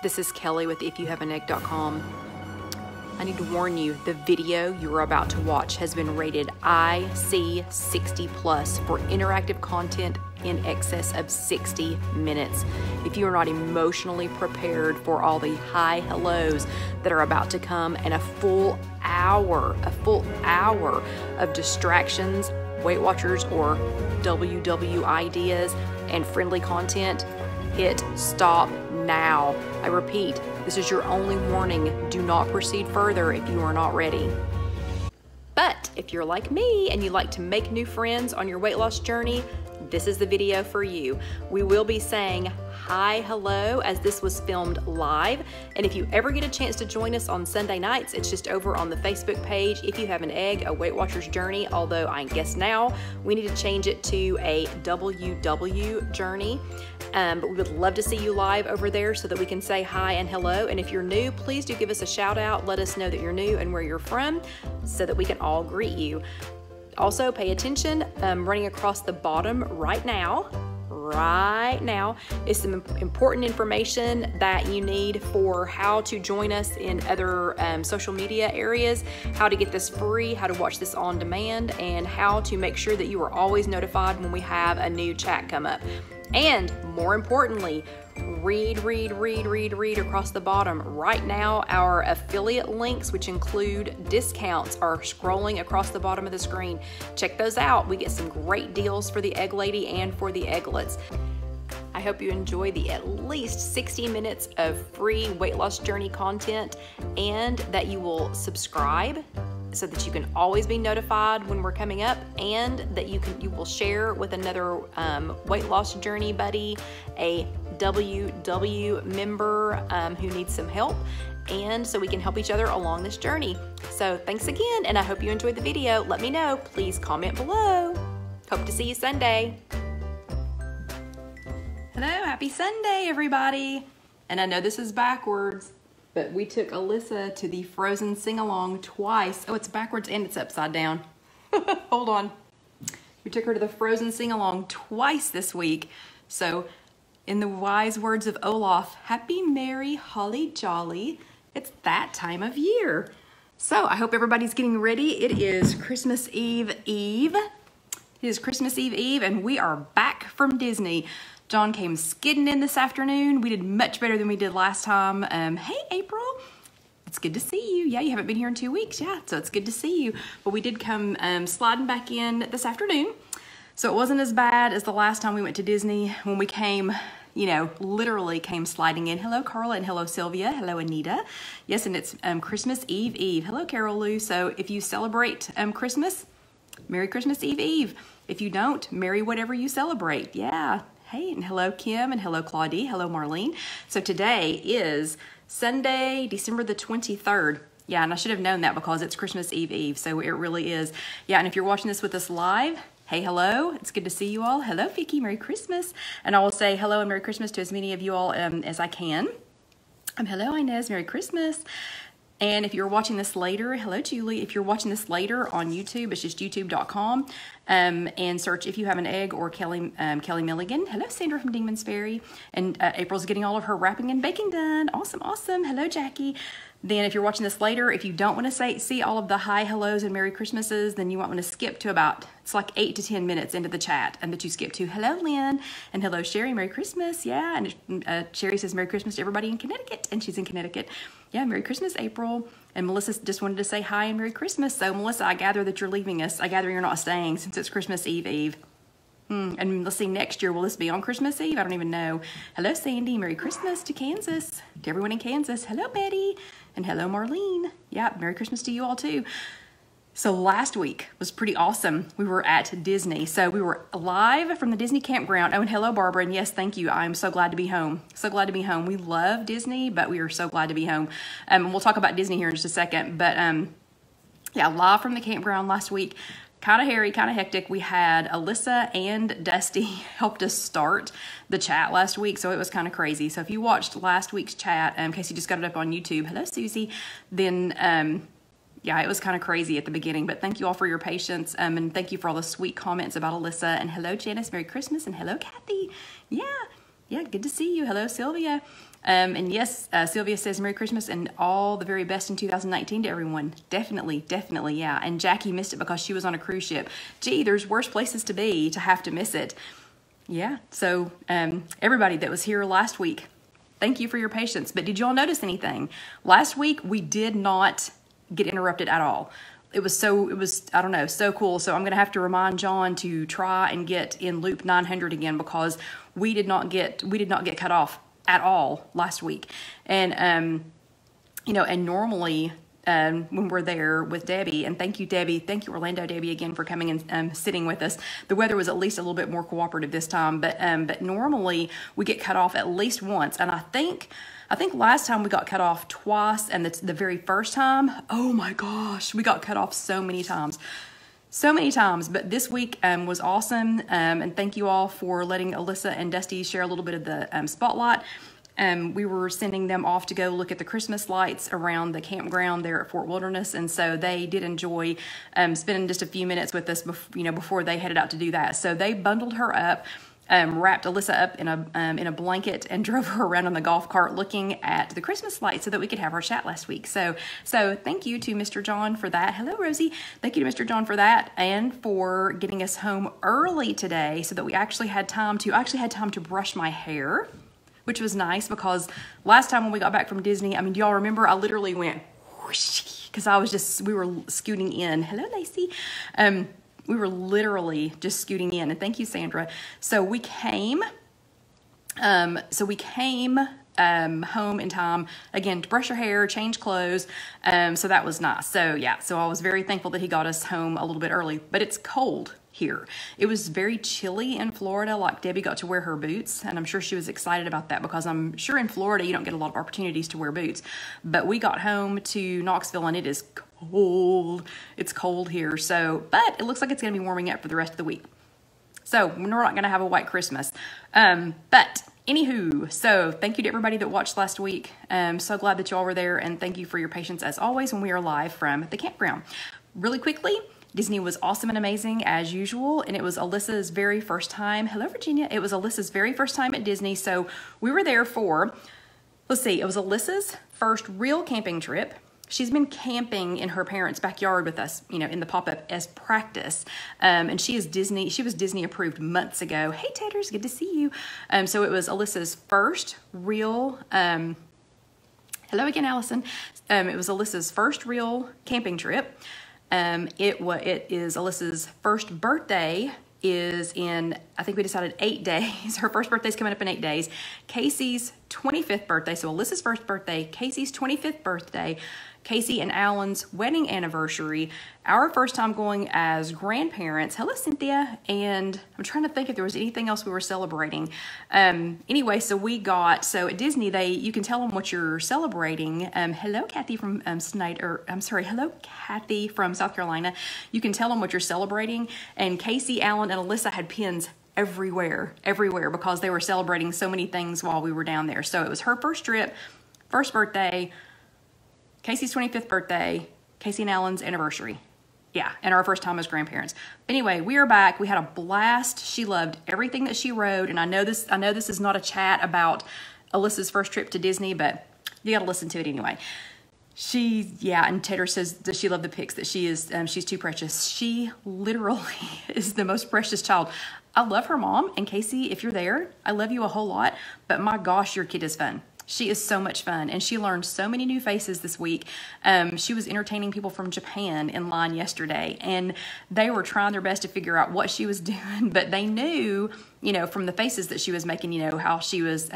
This is Kelly with IfYouHaveAnEgg.com. I need to warn you, the video you are about to watch has been rated IC 60 plus for interactive content in excess of 60 minutes. If you are not emotionally prepared for all the hi hellos that are about to come and a full hour of distractions, Weight Watchers or WW ideas and friendly content, hit stop now. I repeat, this is your only warning. Do not proceed further if you are not ready. But if you're like me and you like to make new friends on your weight loss journey, this is the video for you. We will be saying hi, hello, as this was filmed live. And if you ever get a chance to join us on Sunday nights, it's just over on the Facebook page, If You Have an Egg, a Weight Watchers Journey, although I guess now we need to change it to a WW Journey. But we would love to see you live over there so that we can say hi and hello. And if you're new, please do give us a shout out. Let us know that you're new and where you're from so that we can all greet you. Also, pay attention, running across the bottom right now is some important information that you need for how to join us in other social media areas, how to get this free, how to watch this on demand, and how to make sure that you are always notified when we have a new chat come up. And more importantly, read across the bottom. Right now, our affiliate links, which include discounts, are scrolling across the bottom of the screen. Check those out. We get some great deals for the Egg Lady and for the Egglets. I hope you enjoy the at least 60 minutes of free weight loss journey content and that you will subscribe so that you can always be notified when we're coming up, and that you will share with another weight loss journey buddy, a WW member who needs some help, and so we can help each other along this journey. So thanks again, and I hope you enjoyed the video. Let me know. Please comment below. Hope to see you Sunday. Hello, happy Sunday, everybody. And I know this is backwards, but we took Alyssa to the Frozen sing-along twice. Oh, it's backwards and it's upside down. Hold on. We took her to the Frozen sing-along twice this week. So, in the wise words of Olaf, happy, merry, holly jolly. It's that time of year. So, I hope everybody's getting ready. It is Christmas Eve. It is Christmas Eve, and we are back from Disney. John came skidding in this afternoon. We did much better than we did last time. Hey, April. It's good to see you. Yeah, you haven't been here in 2 weeks. Yeah, so it's good to see you. But we did come sliding back in this afternoon. So it wasn't as bad as the last time we went to Disney when we came, you know, literally came sliding in. Hello, Carla, and hello, Sylvia. Hello, Anita. Yes, and it's Christmas Eve. Hello, Carol Lou. So if you celebrate Christmas, Merry Christmas Eve. If you don't, Merry whatever you celebrate. Yeah. Hey, and hello, Kim, and hello, Claudie. Hello, Marlene. So today is Sunday, December the 23rd. Yeah, and I should have known that because it's Christmas Eve, so it really is. Yeah, and if you're watching this with us live, hey, hello. It's good to see you all. Hello, Vicky. Merry Christmas. And I will say hello and Merry Christmas to as many of you all as I can. Hello, Inez. Merry Christmas. And if you're watching this later, hello, Julie. If you're watching this later on YouTube, it's just youtube.com and search If You Have an Egg or Kelly Milligan. Hello, Sandra from Dingman's Ferry. And April's getting all of her wrapping and baking done. Awesome, awesome. Hello, Jackie. Then if you're watching this later, if you don't want to see all of the hi, hellos, and Merry Christmases, then you might want to skip to about, it's like 8 to 10 minutes into the chat, and that you skip to hello, Lynn, and hello, Sherry, Merry Christmas. Yeah, and Sherry says Merry Christmas to everybody in Connecticut, and she's in Connecticut. Yeah, Merry Christmas, April. And Melissa just wanted to say hi and Merry Christmas. So, Melissa, I gather that you're leaving us. I gather you're not staying since it's Christmas Eve. And let's see, next year, will this be on Christmas Eve? I don't even know. Hello, Sandy. Merry Christmas to Kansas. To everyone in Kansas. Hello, Betty. And hello, Marlene. Yeah, Merry Christmas to you all, too. So last week was pretty awesome. We were at Disney. So we were live from the Disney campground. Oh, and hello, Barbara. And yes, thank you. I'm so glad to be home. So glad to be home. We love Disney, but we are so glad to be home. And we'll talk about Disney here in just a second. But yeah, live from the campground last week. Kind of hairy, kind of hectic. We had Alyssa and Dusty helped us start the chat last week, so it was kind of crazy. So if you watched last week's chat, in case you just got it up on YouTube, hello, Susie, then yeah, it was kind of crazy at the beginning, but thank you all for your patience, and thank you for all the sweet comments about Alyssa, and hello, Janice, Merry Christmas, and hello, Kathy. Yeah, Yeah, good to see you. Hello, Sylvia. And yes, Sylvia says Merry Christmas and all the very best in 2019 to everyone. Definitely, yeah. And Jackie missed it because she was on a cruise ship. Gee, there's worse places to be to have to miss it. Yeah, so everybody that was here last week, thank you for your patience. But did y'all notice anything? Last week, we did not get interrupted at all. It was, I don't know, so cool. So I'm going to have to remind John to try and get in loop 900 again, because we did not get cut off at all last week. And, you know, and normally when we're there with Debbie, and thank you, Debbie, thank you, Orlando Debbie, again for coming and sitting with us. The weather was at least a little bit more cooperative this time, but normally we get cut off at least once. And I think last time we got cut off twice, and the very first time, oh my gosh, we got cut off so many times. So many times, but this week was awesome, and thank you all for letting Alyssa and Dusty share a little bit of the spotlight. We were sending them off to go look at the Christmas lights around the campground there at Fort Wilderness, and so they did enjoy spending just a few minutes with us, before they headed out to do that. So they bundled her up, wrapped Alyssa up in a blanket, and drove her around on the golf cart looking at the Christmas lights so that we could have our chat last week. So thank you to Mr. John for that. Hello, Rosie. Thank you to Mr. John for that, and for getting us home early today so that we actually had time to brush my hair, which was nice, because last time when we got back from Disney, I mean, do y'all remember? I literally went whoosh, because we were scooting in. Hello, Lacey. We were literally just scooting in, and thank you, Sandra. So we came home in time, again, to brush our hair, change clothes, so that was nice. So yeah, so I was very thankful that he got us home a little bit early, but it's cold here. It was very chilly in Florida, like Debbie got to wear her boots, and I'm sure she was excited about that, because I'm sure in Florida you don't get a lot of opportunities to wear boots, but we got home to Knoxville and it is cold. It's cold here, but it looks like it's going to be warming up for the rest of the week. So we're not going to have a white Christmas. But anywho, so thank you to everybody that watched last week. So glad that y'all were there, and thank you for your patience as always when we are live from the campground. Really quickly, Disney was awesome and amazing as usual, and it was Alyssa's very first time. Hello, Virginia. It was Alyssa's very first time at Disney, so we were there for, let's see, it was Alyssa's first real camping trip. She's been camping in her parents' backyard with us, you know, in the pop-up as practice. And she was Disney approved months ago. Hey, Tatters, good to see you. So it was Alyssa's first real, hello again, Allison. It was Alyssa's first real camping trip. It is Alyssa's first birthday is in, I think we decided 8 days. Her first birthday's coming up in 8 days. Casey's 25th birthday, so Alyssa's first birthday, Casey's 25th birthday, Casey and Alan's wedding anniversary, our first time going as grandparents. Hello, Cynthia. And I'm trying to think if there was anything else we were celebrating. Anyway, so at Disney, you can tell them what you're celebrating. Hello, Kathy from hello, Kathy from South Carolina. You can tell them what you're celebrating. And Casey, Alan, and Alyssa had pins everywhere, because they were celebrating so many things while we were down there. So it was her first trip, first birthday, Casey's 25th birthday, Casey and Alan's anniversary. Yeah, and our first time as grandparents. Anyway, we are back. We had a blast. She loved everything that she rode, and I know this is not a chat about Alyssa's first trip to Disney, but you got to listen to it anyway. And Tedder says that she loved the pics, that she's too precious. She literally is the most precious child. I love her mom, and Casey, if you're there, I love you a whole lot, but my gosh, your kid is fun. She is so much fun, and she learned so many new faces this week. She was entertaining people from Japan in line yesterday, and they were trying their best to figure out what she was doing, but they knew, you know, from the faces that she was making, you know, how she was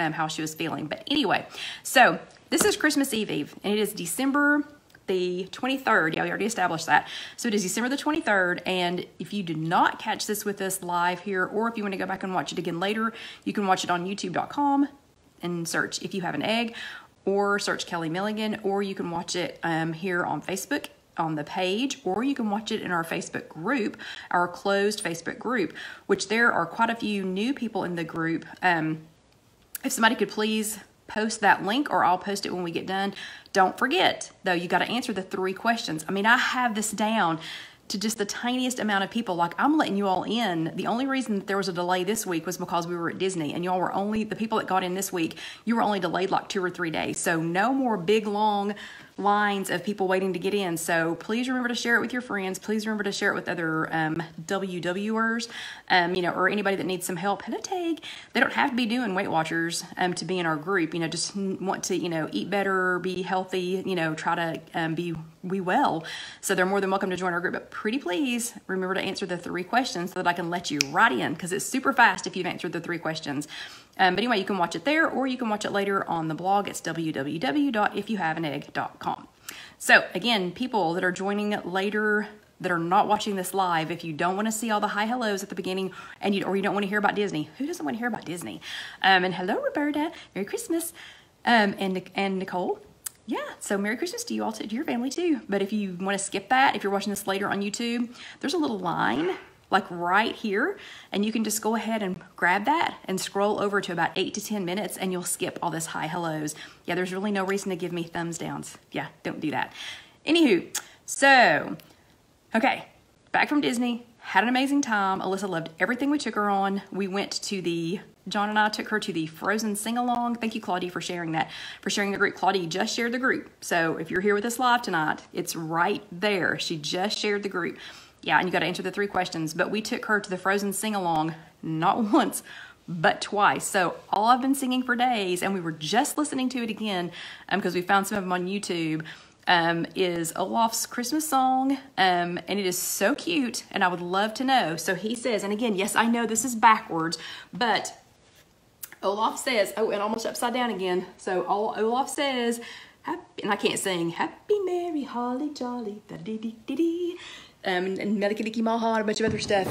feeling. But anyway, so this is Christmas Eve, and it is December the 23rd. Yeah, we already established that. So it is December the 23rd, and if you did not catch this with us live here, or if you want to go back and watch it again later, you can watch it on youtube.com and search If You Have an Egg, or search Kelly Milligan, or you can watch it here on Facebook on the page, or you can watch it in our Facebook group, our closed Facebook group, which there are quite a few new people in the group. If somebody could please post that link, or I'll post it when we get done. Don't forget, though, you got to answer the 3 questions. I mean, I have this down. to just the tiniest amount of people. Like, I'm letting you all in. The only reason that there was a delay this week was because we were at Disney, and y'all were only, the people that got in this week, you were only delayed like 2 or 3 days. So no more big, long lines of people waiting to get in. So please remember to share it with your friends. Please remember to share it with other WWers, you know, or anybody that needs some help. Hello, Tag. They don't have to be doing Weight Watchers to be in our group. You know, just want to, you know, eat better, be healthy, you know, try to be well. So they're more than welcome to join our group. But pretty please remember to answer the 3 questions so that I can let you right in, because it's super fast if you've answered the 3 questions. But anyway, you can watch it there, or you can watch it later on the blog. It's www.ifyouhaveanegg.com. So again, people that are joining later that are not watching this live, if you don't want to see all the hi hellos at the beginning, and or you don't want to hear about Disney, who doesn't want to hear about Disney? And hello, Roberta, Merry Christmas, and Nicole. Yeah, so Merry Christmas to you all, to your family too. But if you want to skip that, if you're watching this later on YouTube, there's a little line like right here, and you can just go ahead and grab that and scroll over to about 8 to 10 minutes, and you'll skip all this hi hellos. Yeah, there's really no reason to give me thumbs downs. Yeah, don't do that. Anywho, so, okay, back from Disney, had an amazing time. Alyssa loved everything we took her on. We went to John and I took her to the Frozen sing-along. Thank you, Claudia, for sharing that, for sharing the group. Claudia just shared the group. So if you're here with us live tonight, it's right there. She just shared the group. Yeah, and you got to answer the 3 questions. But we took her to the Frozen sing-along not once, but twice. So all I've been singing for days, and we were just listening to it again because we found some of them on YouTube, is Olaf's Christmas song, and it is so cute, and I would love to know. So he says, and again, yes, I know this is backwards, but Olaf says, oh, and almost upside down again. So Olaf says, happy, and I can't sing, happy, merry, holly, jolly, da-dee-dee-dee-dee. And Meliki Maha and a bunch of other stuff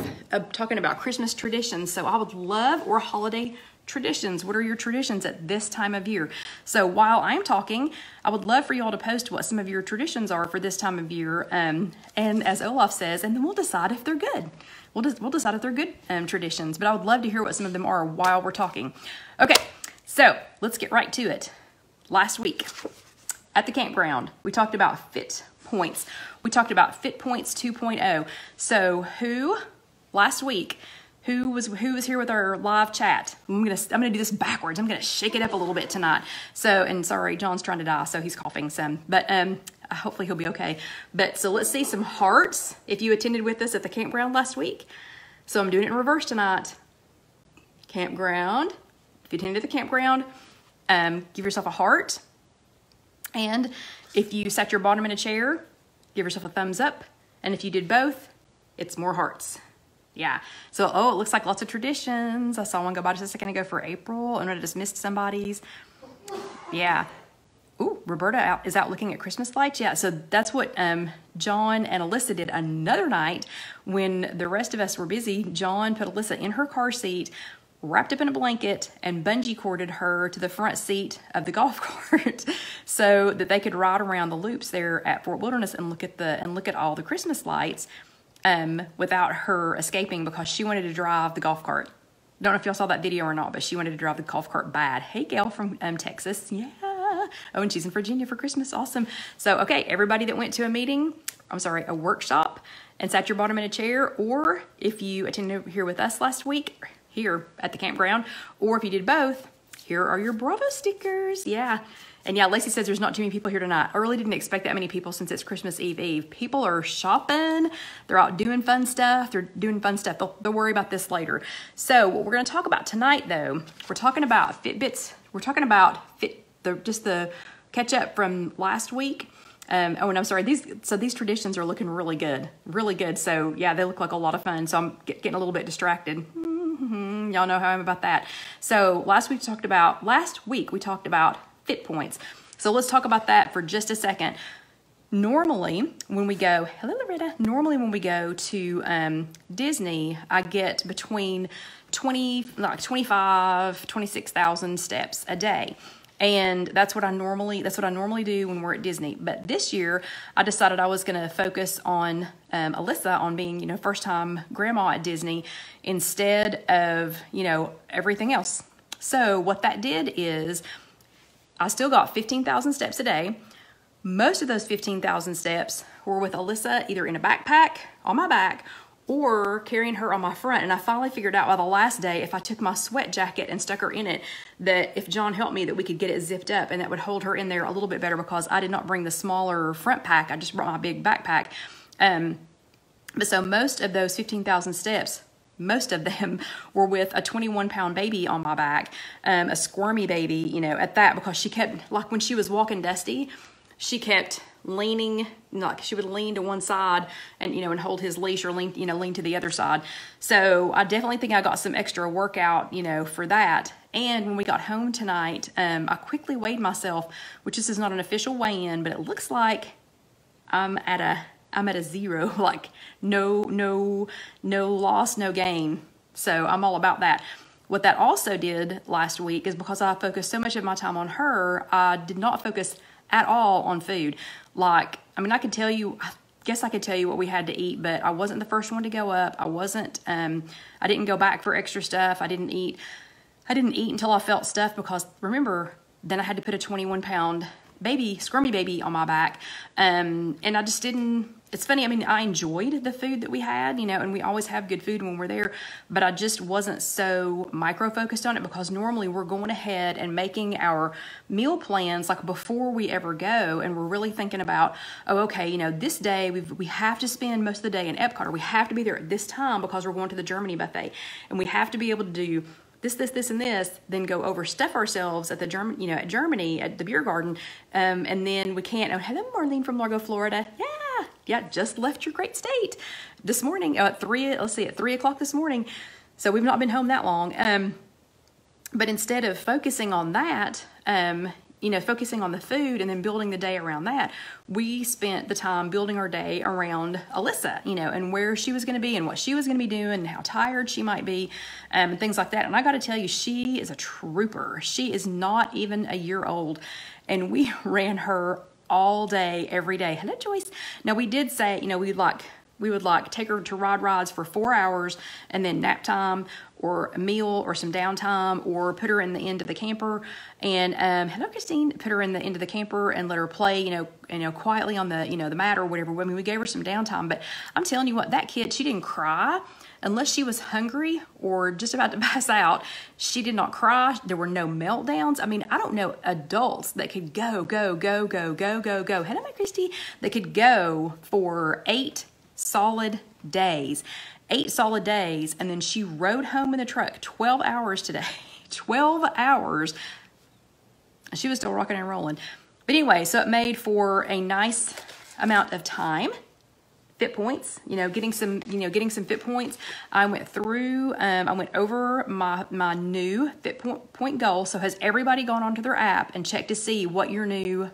talking about Christmas traditions. So I would love, or holiday traditions. What are your traditions at this time of year? So while I'm talking, I would love for you all to post what some of your traditions are for this time of year. And as Olaf says, and then we'll decide if they're good. We'll decide if they're good traditions. But I would love to hear what some of them are while we're talking. Okay, so let's get right to it. Last week at the campground, we talked about Fit Points. We talked about Fit Points 2.0. So last week, who was here with our live chat? I'm gonna do this backwards. I'm gonna shake it up a little bit tonight. So, and sorry, John's trying to die, so he's coughing some. But hopefully he'll be okay. But so let's see some hearts if you attended with us at the campground last week. So I'm doing it in reverse tonight. Campground. If you attended the campground, give yourself a heart. And if you sat your bottom in a chair, give yourself a thumbs up. And if you did both, it's more hearts. Yeah. So, oh, it looks like lots of traditions. I saw one go by just a second ago for April, and I just missed somebody's. Yeah. Ooh, Roberta is out looking at Christmas lights. Yeah. So that's what John and Alyssa did another night when the rest of us were busy. John put Alyssa in her car seat, wrapped up in a blanket, and bungee corded her to the front seat of the golf cart so that they could ride around the loops there at Fort Wilderness and look at all the Christmas lights without her escaping, because she wanted to drive the golf cart. Don't know if y'all saw that video or not, but she wanted to drive the golf cart bad. Hey, Gail from Texas. Yeah. Oh, and she's in Virginia for Christmas. Awesome. So, okay, everybody that went to a workshop and sat your bottom in a chair, or if you attended here with us last week, here at the campground, or if you did both, here are your Bravo stickers. Yeah. And yeah, Lacey says there's not too many people here tonight. I really didn't expect that many people since it's Christmas Eve. People are shopping. They're out doing fun stuff. They'll worry about this later. So what we're going to talk about tonight, though, we're talking about Fitbits. We're talking about just the catch up from last week. Oh, and I'm sorry, these traditions are looking really good. Really good. So yeah, they look like a lot of fun. So I'm getting a little bit distracted. Y'all know how I'm about that. So last week we talked about Fit Points. So let's talk about that for just a second. Normally when we go, hello Loretta, to Disney, I get between 26,000 steps a day. And that's what I normally do when we're at Disney. But this year, I decided I was going to focus on Alyssa, on being, first time grandma at Disney, instead of, everything else. So what that did is I still got 15,000 steps a day. Most of those 15,000 steps were with Alyssa either in a backpack on my back or carrying her on my front. And I finally figured out by the last day, if I took my sweat jacket and stuck her in it, that if John helped me, that we could get it zipped up and that would hold her in there a little bit better, because I did not bring the smaller front pack. I just brought my big backpack. But so most of those 15,000 steps, most of them were with a 21-pound baby on my back, a squirmy baby, you know, at that, because she kept, like when she was walking Dusty, she kept leaning, like she would lean to one side and, you know, and hold his leash, or lean, you know, lean to the other side. So I definitely think I got some extra workout, you know, for that. And when we got home tonight, I quickly weighed myself, which this is not an official weigh-in, but it looks like I'm at a zero, like no loss, no gain. So I'm all about that. What that also did last week is, because I focused so much of my time on her, I did not focus at all on food. Like, I mean, I guess I could tell you what we had to eat, but I wasn't the first one to go up. I didn't go back for extra stuff. I didn't eat until I felt stuffed, because remember, then I had to put a 21-pound baby, squirmy baby on my back. And I just didn't, it's funny, I mean, I enjoyed the food that we had, you know, and we always have good food when we're there, but I just wasn't so micro-focused on it, because normally we're going ahead and making our meal plans like before we ever go, and we're really thinking about, oh, okay, you know, this day we have to spend most of the day in Epcot, or we have to be there at this time because we're going to the Germany buffet, and we have to be able to do this, and this, then go overstuff ourselves at the Germany at the beer garden, and then we can't. Oh, hello, Marlene from Largo, Florida. Yeah, just left your great state this morning at 3 o'clock this morning. So we've not been home that long. But instead of focusing on that, you know, focusing on the food and then building the day around that, we spent the time building our day around Alyssa, you know, and where she was going to be and what she was going to be doing and how tired she might be, and things like that. And I got to tell you, she is a trooper. She is not even a year old, and we ran her all day, every day. Hello, Joyce. Now, we did say, you know, we would take her to ride rides for 4 hours, and then nap time or a meal or some downtime, or put her in the end of the camper. And hello, Christine. Put her in the end of the camper and let her play, you know, quietly on the, you know, the mat or whatever. I mean, we gave her some downtime, but I'm telling you what, that kid, she didn't cry unless she was hungry or just about to pass out. She did not cry. There were no meltdowns. I mean, I don't know adults that could go. Hello, my Christy. That could go for 8 solid days. 8 solid days, and then she rode home in the truck 12 hours today. 12 hours. She was still rocking and rolling. But anyway, so it made for a nice amount of time. Fit points, you know, getting some fit points. I went through, I went over my new fit point goal. So has everybody gone onto their app and checked to see what your new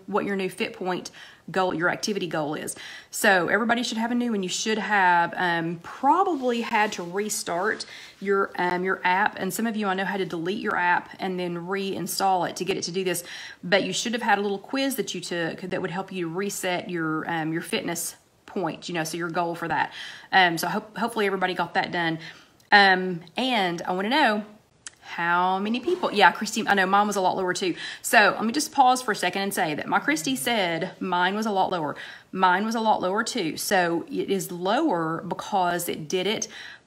fit point goal, your activity goal is? So everybody should have a new one. You should have probably had to restart your app, and some of you I know had to delete your app and then reinstall it to get it to do this. But you should have had a little quiz that you took that would help you reset your fitness point, you know, so your goal for that. So hopefully everybody got that done. And I want to know how many people. Yeah, Christy, I know mine was a lot lower too. So let me just pause for a second and say that my Christy said mine was a lot lower. Mine was a lot lower too. So it is lower because it did it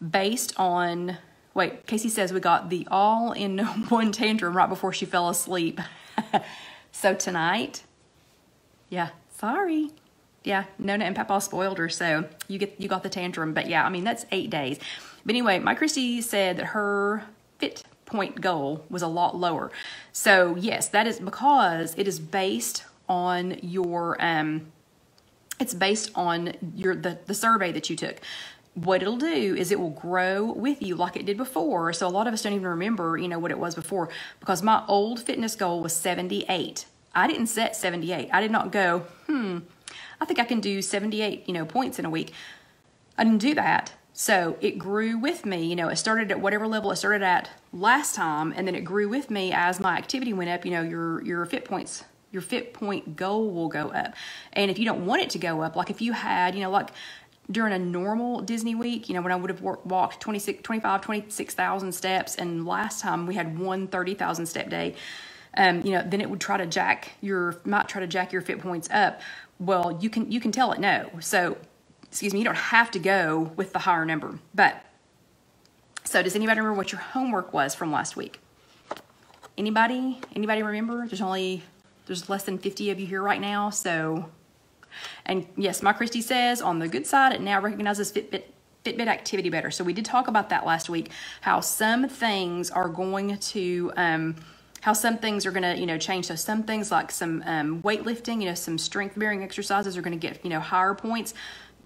based on, wait, Casey says we got the all-in-one tantrum right before she fell asleep. So tonight, yeah, sorry. Yeah, Nona and Papa spoiled her, so you got the tantrum. But yeah, I mean, that's 8 days. But anyway, my Christy said that her fit point goal was a lot lower. So yes, that is because it is based on your it's based on the survey that you took. What it'll do is it will grow with you like it did before. So a lot of us don't even remember, you know, what it was before, because my old fitness goal was 78. I didn't set 78. I did not go, I think I can do 78, you know, points in a week. I didn't do that. So it grew with me. You know, it started at whatever level it started at last time, and then it grew with me as my activity went up. You know, your fit points, your fit point goal will go up. And if you don't want it to go up, like if you had, you know, like during a normal Disney week, you know, when I would have walked 26,000 steps, and last time we had one 30,000 step day, you know, then it would might try to jack your fit points up. well, you can tell it no. So, excuse me, you don't have to go with the higher number. But, so does anybody remember what your homework was from last week? Anybody remember? There's less than 50 of you here right now, so, and yes, my Christy says, on the good side, it now recognizes Fitbit activity better. So we did talk about that last week, how some things are going to, change. So some things like some weightlifting, some strength bearing exercises are going to get, higher points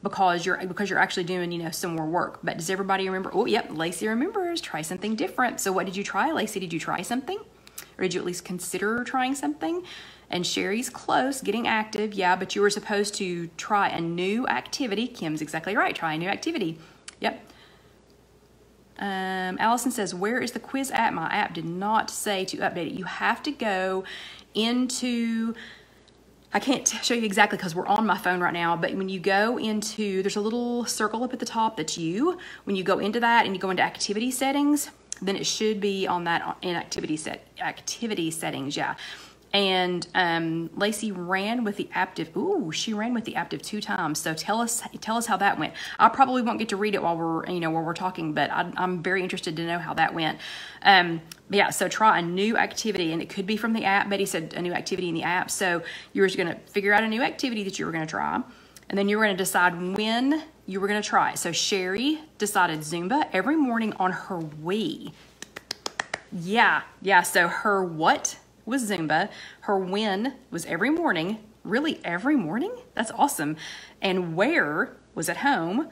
because you're actually doing, some more work. But does everybody remember? Oh, yep, Lacey remembers. Try something different. So what did you try, Lacey? Did you try something? Or did you at least consider trying something? And Sherry's close, getting active. Yeah, but you were supposed to try a new activity. Kim's exactly right. Try a new activity. Yep. Allison says, where is the quiz app? My app did not say to update it. You have to go into, I can't show you exactly because we're on my phone right now, but when you go into, there's a little circle up at the top that's you. When you go into that and you go into activity settings, then it should be on that in activity settings, yeah. And Lacey ran with the Aptive. Ooh, she ran with the Aptive 2 times. So tell us how that went. I probably won't get to read it while we're talking, but I'm very interested to know how that went. Yeah, so try a new activity, and it could be from the app. Betty said a new activity in the app. So you were going to figure out a new activity that you were going to try, and then you were going to decide when you were going to try it. So Sherry decided Zumba every morning on her Wii. Yeah. So her what was Zumba. Her when was every morning. Really, every morning? That's awesome. And where was at home.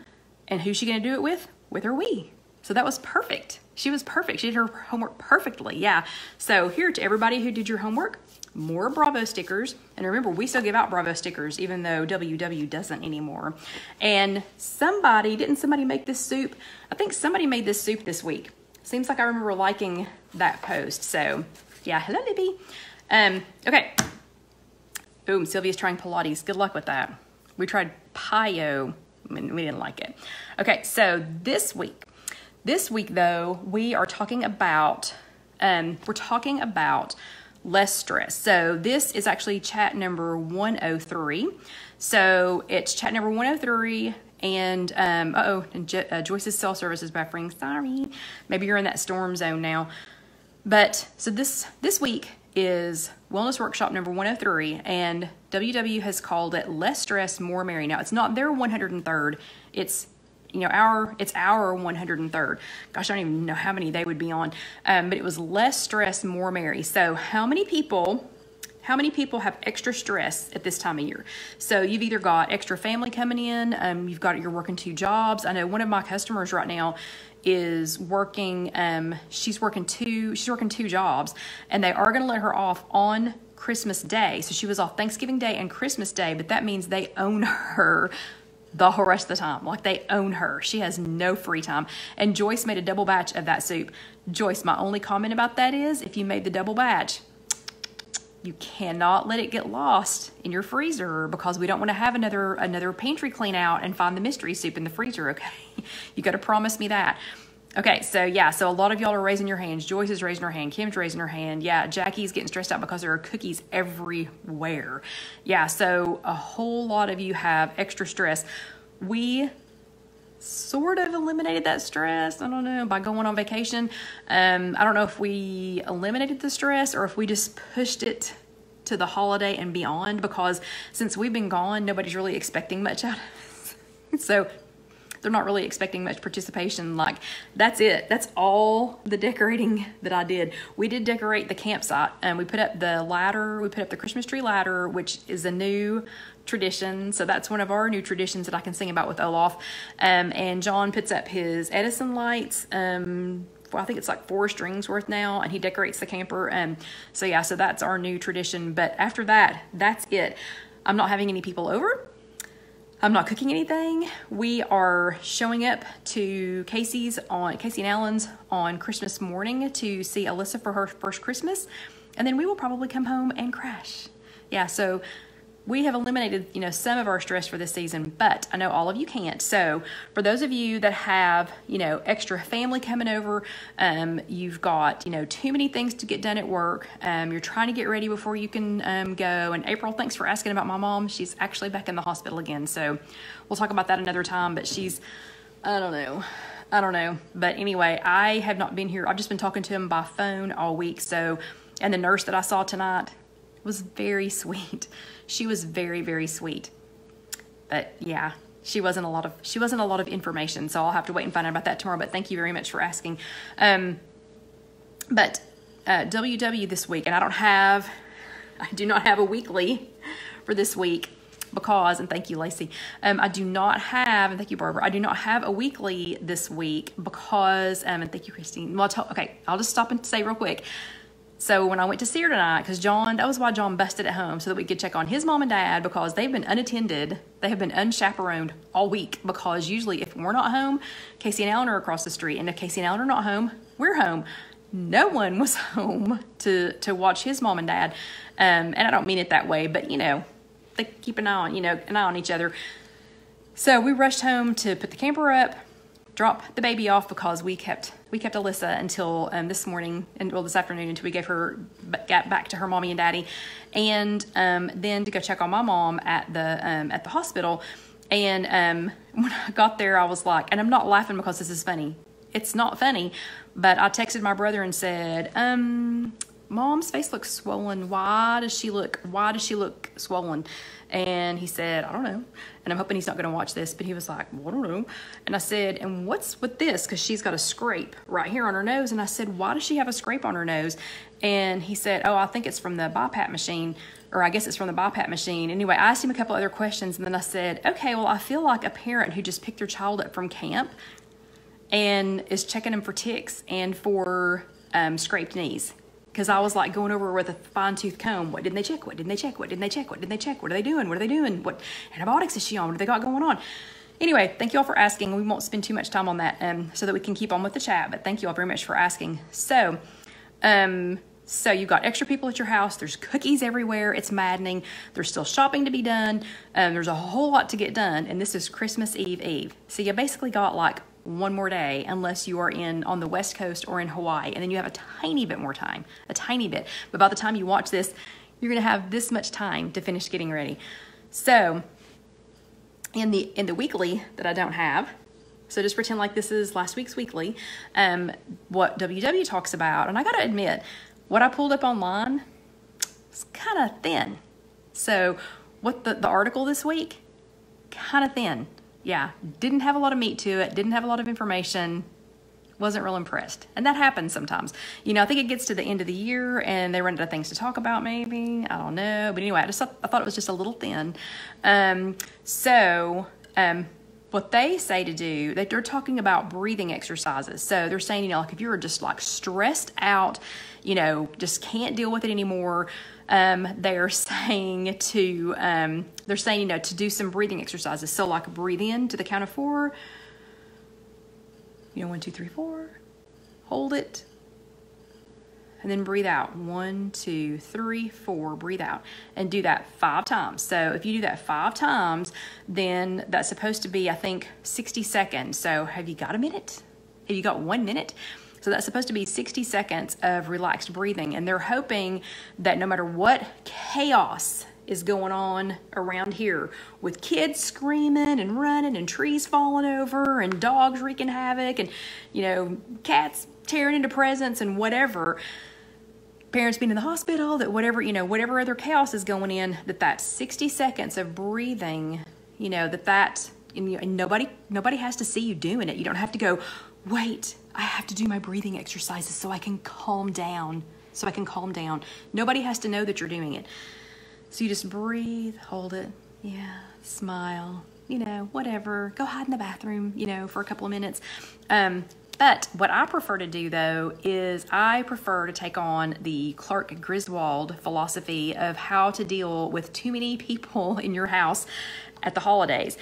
And who's she going to do it with? With her Wii. So that was perfect. She was perfect. She did her homework perfectly. Yeah. So here, to everybody who did your homework, more Bravo stickers. And remember, we still give out Bravo stickers, even though WW doesn't anymore. And didn't somebody make this soup? I think somebody made this soup this week. Seems like I remember liking that post. So yeah, hello, Libby. Okay. Boom, Sylvia's trying Pilates. Good luck with that. We tried Pio. We didn't like it. Okay, so this week though, we are talking about, less stress. So this is actually chat number 103. So it's chat number 103. And, Joyce's cell service is buffering. Sorry. Maybe you're in that storm zone now. But, so this week is Wellness Workshop number 103, and WW has called it Less Stress, More Merry. Now, it's not their 103rd. It's, our 103rd. Gosh, I don't even know how many they would be on. But it was Less Stress, More Merry. So how many people have extra stress at this time of year? So you've either got extra family coming in, you're working 2 jobs. I know one of my customers right now is working, she's working two jobs, and they are going to let her off on Christmas Day. So she was off Thanksgiving Day and Christmas Day, but that means they own her the whole rest of the time. Like, they own her. She has no free time. And Joyce made a double batch of that soup. Joyce, my only comment about that is, if you made the double batch, you cannot let it get lost in your freezer, because we don't want to have another pantry clean out and find the mystery soup in the freezer, okay? You got to promise me that. Okay, so yeah, so a lot of y'all are raising your hands. Joyce is raising her hand. Kim's raising her hand. Yeah, Jackie's getting stressed out because there are cookies everywhere. Yeah, so a whole lot of you have extra stress. We sort of eliminated that stress, I don't know, by going on vacation. I don't know if we eliminated the stress or if we just pushed it to the holiday and beyond, because since we've been gone, nobody's really expecting much out of us. So they're not really expecting much participation. Like, that's it. That's all the decorating that I did. We did decorate the campsite, and we put up the ladder. We put up the Christmas tree ladder, which is a new tradition. So that's one of our new traditions that I can sing about with Olaf. And John puts up his Edison lights. I think it's like 4 strings worth now, and he decorates the camper. So yeah, so that's our new tradition. But after that, that's it. I'm not having any people over. I'm not cooking anything. We are showing up to Casey and Alan's on Christmas morning to see Alyssa for her first Christmas. And then we will probably come home and crash. Yeah, so we have eliminated, you know, some of our stress for this season, but I know all of you can't. So for those of you that have, you know, extra family coming over, you've got, you know, too many things to get done at work. You're trying to get ready before you can go. And April, thanks for asking about my mom. She's actually back in the hospital again. So we'll talk about that another time, but she's, I don't know. But anyway, I have not been here. I've just been talking to him by phone all week. So, and the nurse that I saw tonight was very sweet. She was very, very sweet. But yeah, she wasn't a lot of information. So I'll have to wait and find out about that tomorrow. But thank you very much for asking. But WW this week, and I do not have a weekly for this week because, and thank you, Lacey. I do not have, and thank you, Barbara. I do not have a weekly this week because, and thank you, Christine. Well, okay, I'll just stop and say real quick. So when I went to see her tonight, because that was why John busted at home, so that we could check on his mom and dad, because they've been unattended. They have been unchaperoned all week, because usually if we're not home, Casey and Alan are across the street. And if Casey and Alan are not home, we're home. No one was home to watch his mom and dad. And I don't mean it that way, but, you know, they keep an eye on each other. So we rushed home to put the camper up, drop the baby off, because we kept Alyssa until this morning, and well, this afternoon, until we got back to her mommy and daddy, and then to go check on my mom at the hospital. And when I got there, I was like, and I'm not laughing because this is funny. It's not funny, but I texted my brother and said, Mom's face looks swollen. Why does she look swollen? And he said, I don't know. And I'm hoping he's not going to watch this, but he was like, well, I don't know. And I said, and what's with this? Because she's got a scrape right here on her nose. And I said, why does she have a scrape on her nose? And he said, oh, I think it's from the BiPAP machine, or I guess it's from the BiPAP machine. Anyway, I asked him a couple other questions, and then I said, okay, well, I feel like a parent who just picked their child up from camp and is checking them for ticks and for scraped knees. Because I was like going over with a fine-tooth comb. What didn't they check? What didn't they check? What didn't they check? What didn't they check? What are they doing? What are they doing? What antibiotics is she on? What do they got going on? Anyway, thank you all for asking. We won't spend too much time on that so that we can keep on with the chat. But thank you all very much for asking. So you've got extra people at your house. There's cookies everywhere. It's maddening. There's still shopping to be done. There's a whole lot to get done. And this is Christmas Eve. So you basically got like one more day, unless you are on the West Coast or in Hawaii, and then you have a tiny bit more time, a tiny bit. But by the time you watch this, you're going to have this much time to finish getting ready. So in the weekly that I don't have, so just pretend like this is last week's weekly, what WW talks about, and I got to admit, what I pulled up online is kind of thin. So what the article this week, kind of thin. Yeah, didn't have a lot of meat to it, didn't have a lot of information, wasn't real impressed. And that happens sometimes. You know, I think it gets to the end of the year and they run out of things to talk about maybe, I don't know. But anyway, I thought it was just a little thin. What they say to do, they're talking about breathing exercises. So they're saying, you know, like if you're just like stressed out, you know, just can't deal with it anymore, they're saying to, you know, to do some breathing exercises. So like breathe in to the count of 4, you know, 1, 2, 3, 4, hold it, and then breathe out. 1, 2, 3, 4, breathe out, and do that 5 times. So if you do that 5 times, then that's supposed to be, I think, 60 seconds. So have you got a minute? Have you got 1 minute? So that's supposed to be 60 seconds of relaxed breathing. And they're hoping that no matter what chaos is going on around here, with kids screaming and running and trees falling over and dogs wreaking havoc and, you know, cats tearing into presents and whatever, parents being in the hospital, that whatever, you know, whatever other chaos is going in, that 60 seconds of breathing, you know, and nobody has to see you doing it. You don't have to go, wait, I have to do my breathing exercises so I can calm down. Nobody has to know that you're doing it. So you just breathe, hold it, yeah, smile, you know, whatever. Go hide in the bathroom, you know, for a couple of minutes. But what I prefer to do, though, is I prefer to take on the Clark Griswold philosophy of how to deal with too many people in your house at the holidays.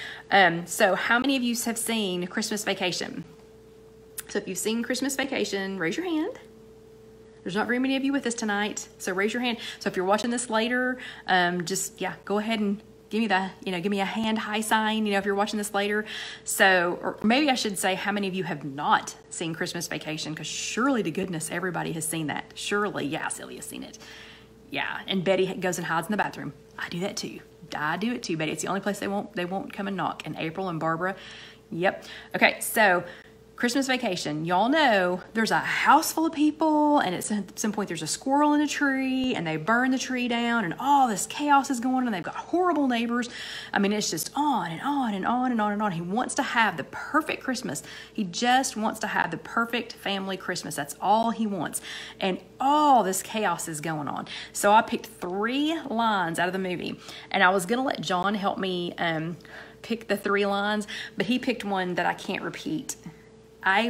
So how many of you have seen Christmas Vacation? So if you've seen Christmas Vacation, raise your hand. There's not very many of you with us tonight, so raise your hand. So if you're watching this later, just, yeah, go ahead and give me a hand high sign, if you're watching this later. So, or maybe I should say how many of you have not seen Christmas Vacation, because surely to goodness everybody has seen that. Surely, yeah, Celia's seen it. Yeah, and Betty goes and hides in the bathroom. I do that too. I do it too, Betty. It's the only place they won't come and knock. And April and Barbara, yep. Okay, so Christmas Vacation, y'all know there's a house full of people, and at some point there's a squirrel in a tree, and they burn the tree down, and all this chaos is going on, and they've got horrible neighbors. I mean, it's just on and on and on and on and on. He wants to have the perfect Christmas. He just wants to have the perfect family Christmas. That's all he wants. And all this chaos is going on. So I picked 3 lines out of the movie, and I was going to let John help me pick the 3 lines, but he picked one that I can't repeat. I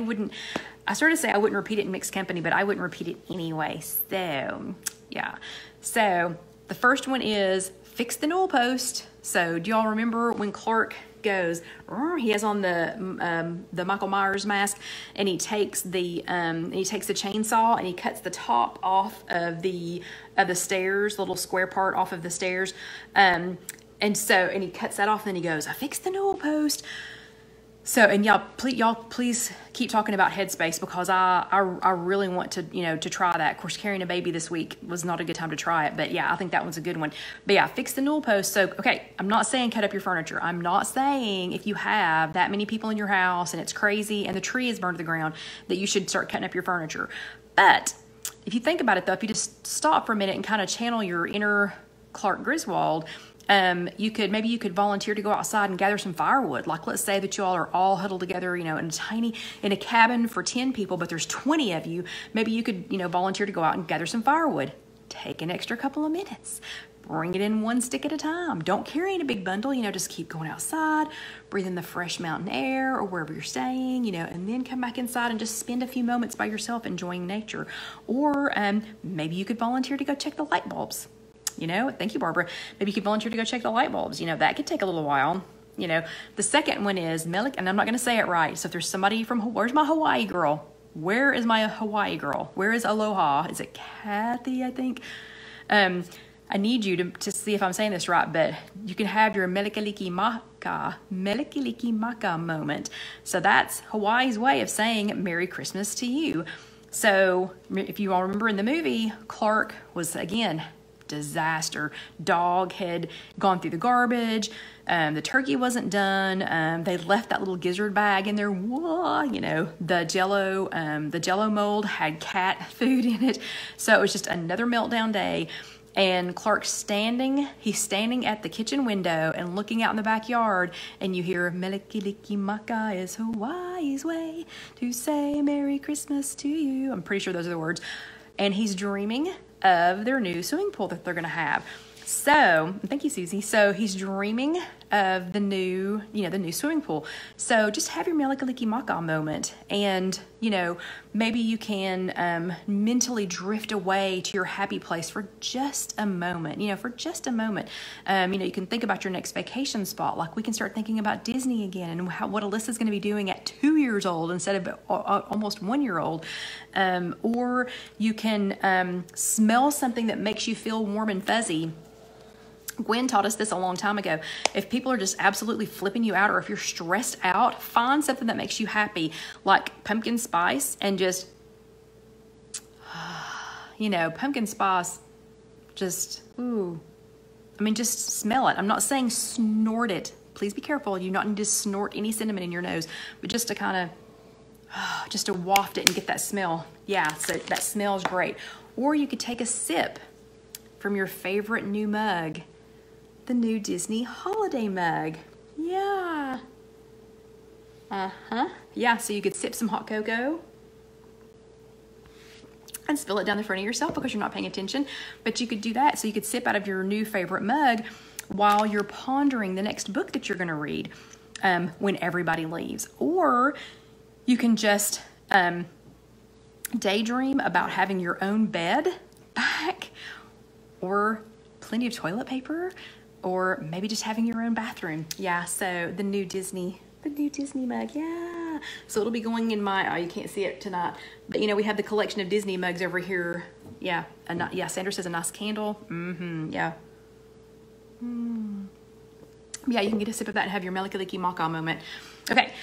started to say I wouldn't repeat it in mixed company, but I wouldn't repeat it anyway. So, yeah. So, the first one is fix the newel post. So, do y'all remember when Clark goes, he has on the Michael Myers mask, and he takes the chainsaw and he cuts the top off of the stairs, the little square part off of the stairs. And he cuts that off, and then he goes, I fixed the newel post. So, and y'all please keep talking about Headspace, because I really want to, to try that. Of course, carrying a baby this week was not a good time to try it, but yeah, I think that one's a good one. But yeah, fix the newel post. So, okay, I'm not saying cut up your furniture. I'm not saying if you have that many people in your house and it's crazy and the tree is burned to the ground that you should start cutting up your furniture. But if you think about it though, if you just stop for a minute and kind of channel your inner Clark Griswold, you could volunteer to go outside and gather some firewood. Like, let's say that you all are all huddled together, in a cabin for 10 people, but there's 20 of you. Maybe you could, volunteer to go out and gather some firewood. Take an extra couple of minutes. Bring it in one stick at a time. Don't carry in a big bundle, just keep going outside, breathe in the fresh mountain air or wherever you're staying, and then come back inside and just spend a few moments by yourself enjoying nature. Or maybe you could volunteer to go check the light bulbs. Thank you, Barbara. Maybe you could volunteer to go check the light bulbs. That could take a little while. The second one is Melik, and I'm not going to say it right. So if there's somebody from, where's my Hawaii girl? Where is my Hawaii girl? Where is Aloha? Is it Kathy, I think? I need you to see if I'm saying this right, but you can have your Melikaliki Maka moment. So that's Hawaii's way of saying Merry Christmas to you. So if you all remember in the movie, Clark was, again, disaster. Dog had gone through the garbage. The turkey wasn't done. They left that little gizzard bag in there. Whoa, the Jello mold had cat food in it. So it was just another meltdown day. And Clark's standing at the kitchen window and looking out in the backyard, and you hear Melikiliki Maka is Hawaii's way to say Merry Christmas to you. I'm pretty sure those are the words. And he's dreaming of their new swimming pool that they're going to have. So, thank you, Susie. So he's dreaming of the new swimming pool. So just have your Melikaliki Maka moment, and, maybe you can mentally drift away to your happy place for just a moment, for just a moment. You can think about your next vacation spot. Like, we can start thinking about Disney again, and what Alyssa's going to be doing at 2 years old instead of almost 1 year old. Or you can smell something that makes you feel warm and fuzzy. Gwen taught us this a long time ago. If people are just absolutely flipping you out, or if you're stressed out, find something that makes you happy, like pumpkin spice, and just, pumpkin spice, just, ooh. Just smell it. I'm not saying snort it. Please be careful. You don't need to snort any cinnamon in your nose, but just to kind of, just to waft it and get that smell. Yeah, so that smells great. Or you could take a sip from your favorite new mug. The new Disney holiday mug. Yeah. Yeah, so you could sip some hot cocoa and spill it down the front of yourself because you're not paying attention. But you could do that. So you could sip out of your new favorite mug while you're pondering the next book that you're going to read when everybody leaves. Or you can just daydream about having your own bed back, or plenty of toilet paper, or maybe just having your own bathroom. Yeah, so the new Disney mug, yeah. So it'll be going in my, oh, you can't see it tonight, but you know, we have the collection of Disney mugs over here. Yeah, yeah, Sandra says a nice candle. Yeah. Yeah, you can get a sip of that and have your Melikaliki Maka moment. Okay,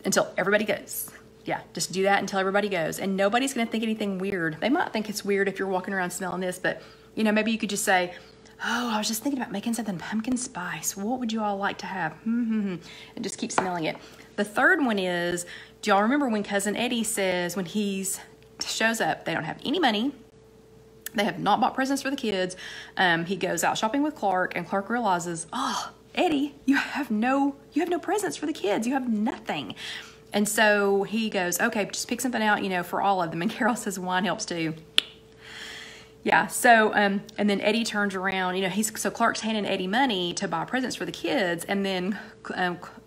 until everybody goes. Yeah, just do that until everybody goes. And nobody's gonna think anything weird. They might think it's weird if you're walking around smelling this, but you know, maybe you could just say, oh, I was just thinking about making something pumpkin spice. What would you all like to have? And just keep smelling it. The third one is, do y'all remember when Cousin Eddie says when he shows up, they don't have any money, they have not bought presents for the kids. He goes out shopping with Clark, and Clark realizes, oh, Eddie, you have no presents for the kids. You have nothing. And so he goes, okay, just pick something out, you know, for all of them. And Carol says wine helps too. Yeah, so, and then Eddie turns around, you know, so Clark's handing Eddie money to buy presents for the kids, and then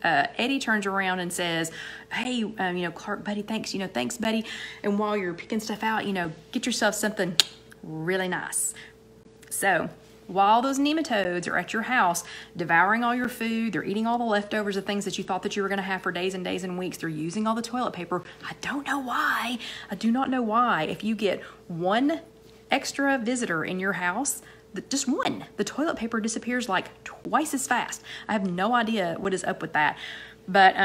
Eddie turns around and says, hey, you know, Clark, buddy, thanks, you know, thanks, buddy, and while you're picking stuff out, you know, get yourself something really nice. So, while those nematodes are at your house, devouring all your food, they're eating all the leftovers of things that you thought that you were going to have for days and days and weeks, they're using all the toilet paper. I don't know why. I do not know why. If you get one extra visitor in your house, just one, the toilet paper disappears like twice as fast. I have no idea what is up with that. But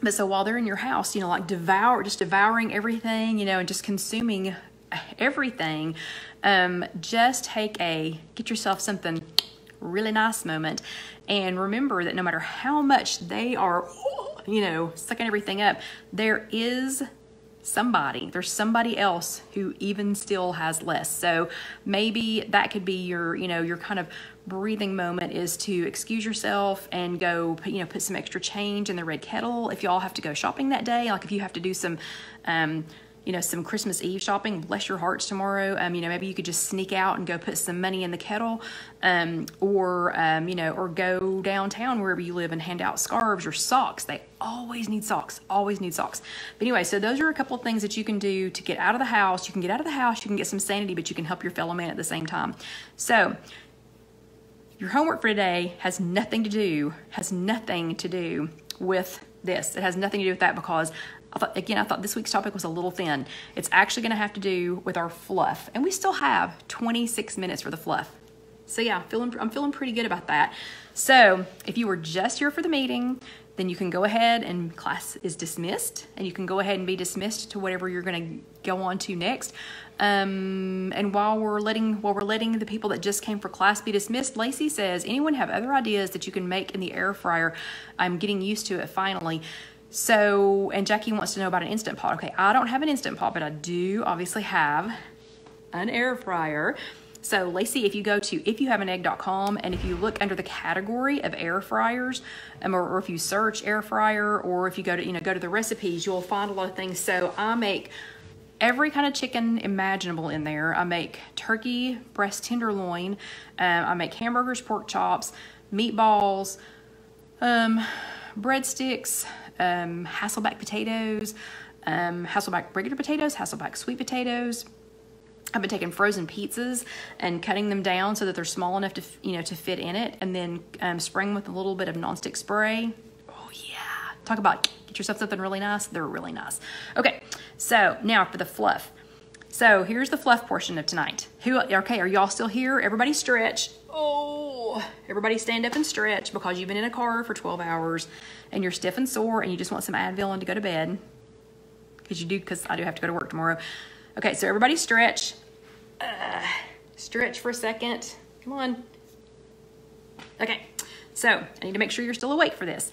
so while they're in your house, you know, like devouring everything, you know, and just consuming everything, just get yourself something really nice moment. And remember that no matter how much they are, you know, sucking everything up, there's somebody else who even still has less. So maybe that could be your, you know, your kind of breathing moment is to excuse yourself and go, you know, put some extra change in the red kettle. If y'all have to go shopping that day, like if you have to do some, you know, some Christmas Eve shopping, bless your hearts tomorrow. You know, maybe you could just sneak out and go put some money in the kettle, or you know, or go downtown wherever you live and hand out scarves or socks. They always need socks, always need socks. But anyway, so those are a couple of things that you can do to get out of the house. You can get out of the house, you can get some sanity, but you can help your fellow man at the same time. So your homework for today has nothing to do with this. It has nothing to do with that, because I thought this week's topic was a little thin. It's actually going to have to do with our fluff. And we still have 26 minutes for the fluff. So yeah, I'm feeling pretty good about that. So if you were just here for the meeting, then you can go ahead and class is dismissed. And you can go ahead and be dismissed to whatever you're going to go on to next. And while we're letting the people that just came for class be dismissed, Lacey says, anyone have other ideas that you can make in the air fryer? I'm getting used to it finally. So, and Jackie wants to know about an Instant Pot. Okay, I don't have an Instant Pot, but I do obviously have an air fryer. So Lacey, if you go to IfYouHaveAnEgg.com, and if you look under the category of air fryers, or if you search air fryer, or if you go to the recipes, you'll find a lot of things. So I make every kind of chicken imaginable in there. I make turkey breast tenderloin. I make hamburgers, pork chops, meatballs, breadsticks, Hasselback potatoes, Hasselback regular potatoes, Hasselback sweet potatoes. I've been taking frozen pizzas and cutting them down so that they're small enough to, you know, to fit in it, and then spraying with a little bit of nonstick spray. Oh yeah, talk about get yourself something really nice. They're really nice. Okay, so now for the fluff. So here's the fluff portion of tonight. Okay, are y'all still here? Everybody stretch. Oh, everybody stand up and stretch, because you've been in a car for 12 hours and you're stiff and sore and you just want some Advil and to go to bed. Because I do have to go to work tomorrow. Okay, so everybody stretch. Stretch for a second. Come on. Okay, so I need to make sure you're still awake for this.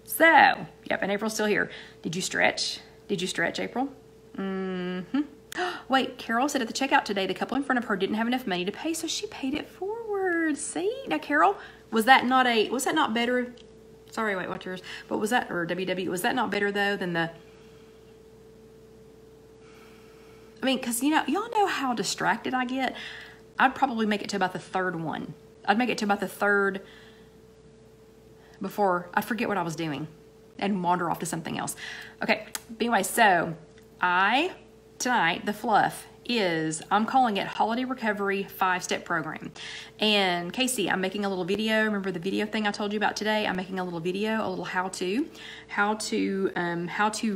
So, yep, and April's still here. Did you stretch? Did you stretch, April? Mm-hmm. Wait, Carol said at the checkout today the couple in front of her didn't have enough money to pay, so she paid it forward. See? Now, Carol, was that not better? Sorry, wait, watch yours. But was that, or WW, was that not better though than the, I mean, because, you know, y'all know how distracted I get. I'd probably make it to about the third one. I'd make it to about the third before I'd forget what I was doing and wander off to something else. Okay, but anyway, so tonight, the fluff is, I'm calling it Holiday Recovery 5-Step Program. And Casey, I'm making a little video. Remember the video thing I told you about today? I'm making a little video, a little how to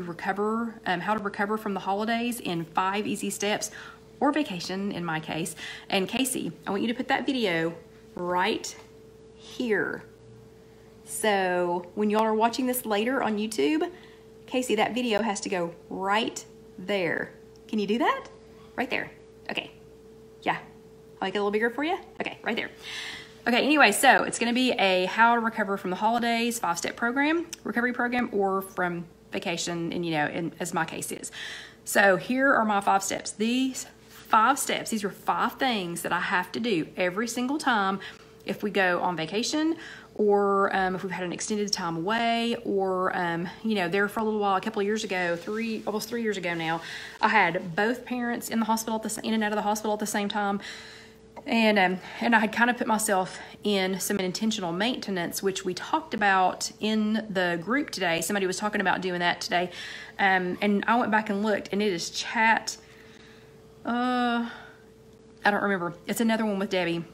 recover from the holidays in 5 easy steps, or vacation in my case. And Casey, I want you to put that video right here. So when y'all are watching this later on YouTube, Casey, that video has to go right there. Can you do that? Right there. Okay. Yeah. I'll make it a little bigger for you. Okay, right there. Okay, anyway, so it's gonna be a how to recover from the holidays 5-step program, recovery program, or from vacation, and as my case is. So here are my 5 steps. These 5 steps, these are 5 things that I have to do every single time if we go on vacation, or if we've had an extended time away, or there for a little while, a couple of years ago, almost 3 years ago now, I had both parents in the hospital in and out of the hospital at the same time, and I had kind of put myself in some intentional maintenance, which we talked about in the group today. Somebody was talking about doing that today, and I went back and looked, and it is chat. I don't remember. It's another one with Debbie.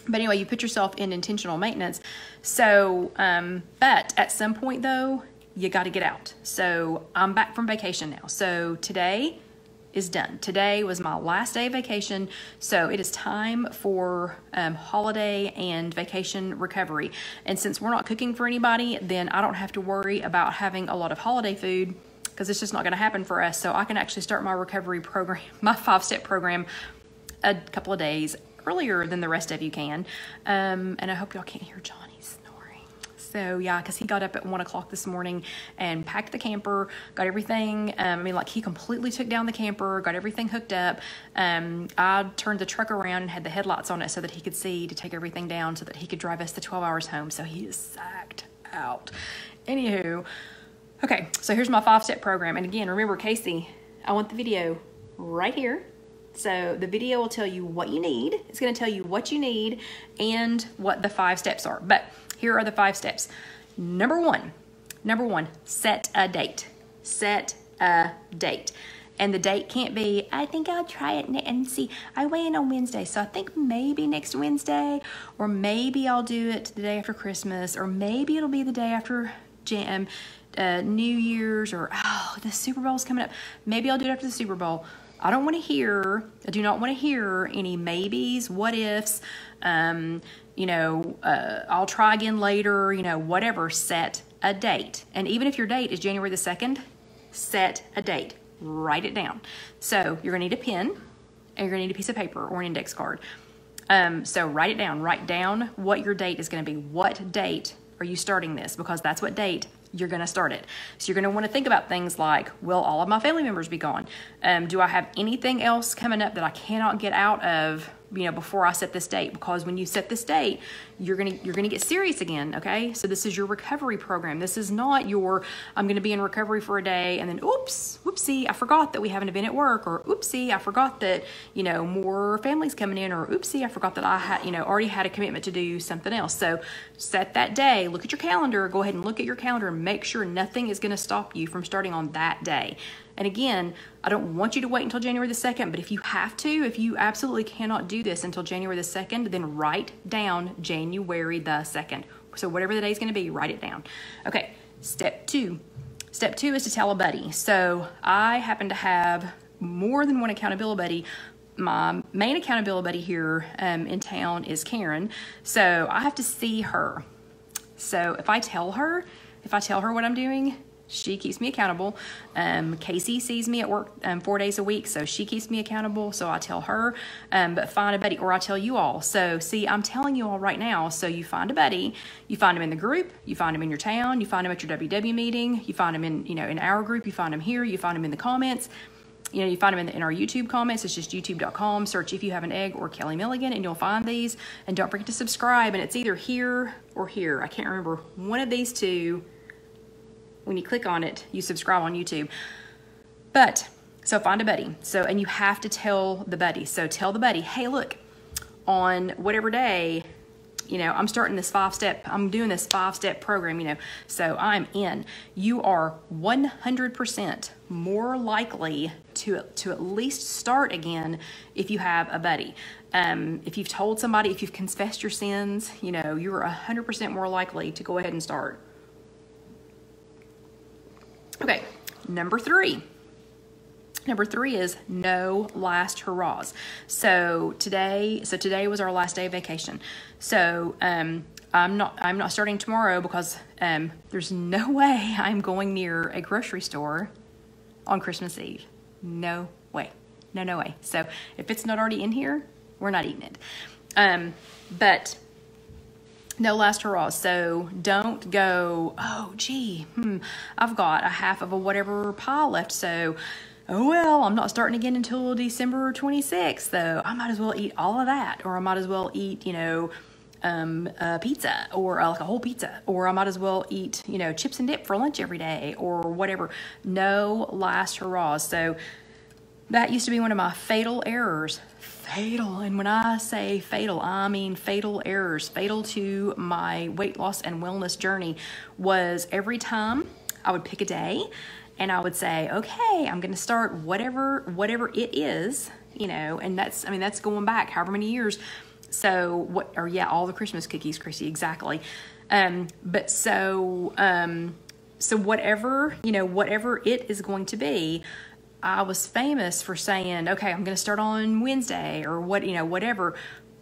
But anyway, you put yourself in intentional maintenance. So, but at some point though, you got to get out. So I'm back from vacation now. So today is done. Today was my last day of vacation. So it is time for holiday and vacation recovery. And since we're not cooking for anybody, then I don't have to worry about having a lot of holiday food, because it's just not going to happen for us. So I can actually start my recovery program, my 5-step program, a couple of days earlier than the rest of you can. And I hope y'all can't hear Johnny snoring. So yeah, because he got up at 1 o'clock this morning and packed the camper, got everything. He completely took down the camper, got everything hooked up. I turned the truck around and had the headlights on it so that he could see to take everything down so that he could drive us the 12 hours home. So he is sacked out. Anywho, okay, so here's my 5-step program. And again, remember, Casey, I want the video right here. So the video will tell you what you need. It's going to tell you what you need and what the 5 steps are. But here are the 5 steps. Number one, set a date. Set a date. And the date can't be, I think I'll try it and see. I weigh in on Wednesday, so I think maybe next Wednesday, or maybe I'll do it the day after Christmas, or maybe it'll be the day after New Year's, or the Super Bowl's coming up. Maybe I'll do it after the Super Bowl. I do not want to hear any maybes, what ifs, I'll try again later, whatever. Set a date. And even if your date is January the 2nd, set a date. Write it down. So you're going to need a pen, and you're going to need a piece of paper or an index card. So write it down. Write down what your date is going to be. What date are you starting this? Because that's what date you're going to start it. So you're going to want to think about things like, will all of my family members be gone? Do I have anything else coming up that I cannot get out of, before I set this date? Because when you set this date, you're going to get serious again. Okay. So this is your recovery program. This is not your, I'm going to be in recovery for a day and then, whoopsie, I forgot that we have an event at work, or oopsie, I forgot that, more families coming in, or oopsie, I forgot that I had, already had a commitment to do something else. So set that day, look at your calendar, go ahead and look at your calendar and make sure nothing is going to stop you from starting on that day. And again, I don't want you to wait until January the 2nd, but if you have to, if you absolutely cannot do this until January the 2nd, then write down January the 2nd. So whatever the day is going to be, write it down. Okay, step 2. Step 2 is to tell a buddy. So I happen to have more than one accountability buddy. My main accountability buddy here in town is Karen. So I have to see her. So if I tell her what I'm doing, she keeps me accountable. Casey sees me at work 4 days a week, so she keeps me accountable, so I tell her. But find a buddy, or I tell you all. So see, I'm telling you all right now, so you find a buddy, you find them in the group, you find them in your town, you find them at your WW meeting, you find them in our group, you find them here, you find them in the comments. You find them in our YouTube comments. It's just youtube.com, search If You Have an Egg or Kelly Milligan, and you'll find these. And don't forget to subscribe, and it's either here or here. I can't remember. One of these two. When you click on it, you subscribe on YouTube. But, so find a buddy. So, and you have to tell the buddy. So tell the buddy, hey, look, on whatever day, you know, I'm starting this I'm doing this 5-step program, you know, so I'm in. You are 100% more likely to at least start again if you have a buddy. If you've told somebody, if you've confessed your sins, you know, you're 100% more likely to go ahead and start. Okay, number 3. Number 3 is no last hurrahs. So today was our last day of vacation. So I'm not starting tomorrow because there's no way I'm going near a grocery store on Christmas Eve. No way. No way. So if it's not already in here, we're not eating it. But no last hurrahs. So don't go, oh gee, I've got a half of a whatever pie left, so oh well, I'm not starting again until December 26th, so I might as well eat all of that, or I might as well eat, you know, pizza, or like a whole pizza, or I might as well eat, you know, chips and dip for lunch every day, or whatever. No last hurrahs. So that used to be one of my fatal errors. Fatal, and when I say fatal, I mean fatal errors. Fatal to my weight loss and wellness journey was every time I would pick a day and I would say, okay, I'm going to start whatever it is, you know, and that's going back however many years. So all the Christmas cookies, Chrissy, exactly. But so whatever, you know, whatever it is going to be, I was famous for saying, okay, I'm going to start on Wednesday or whatever,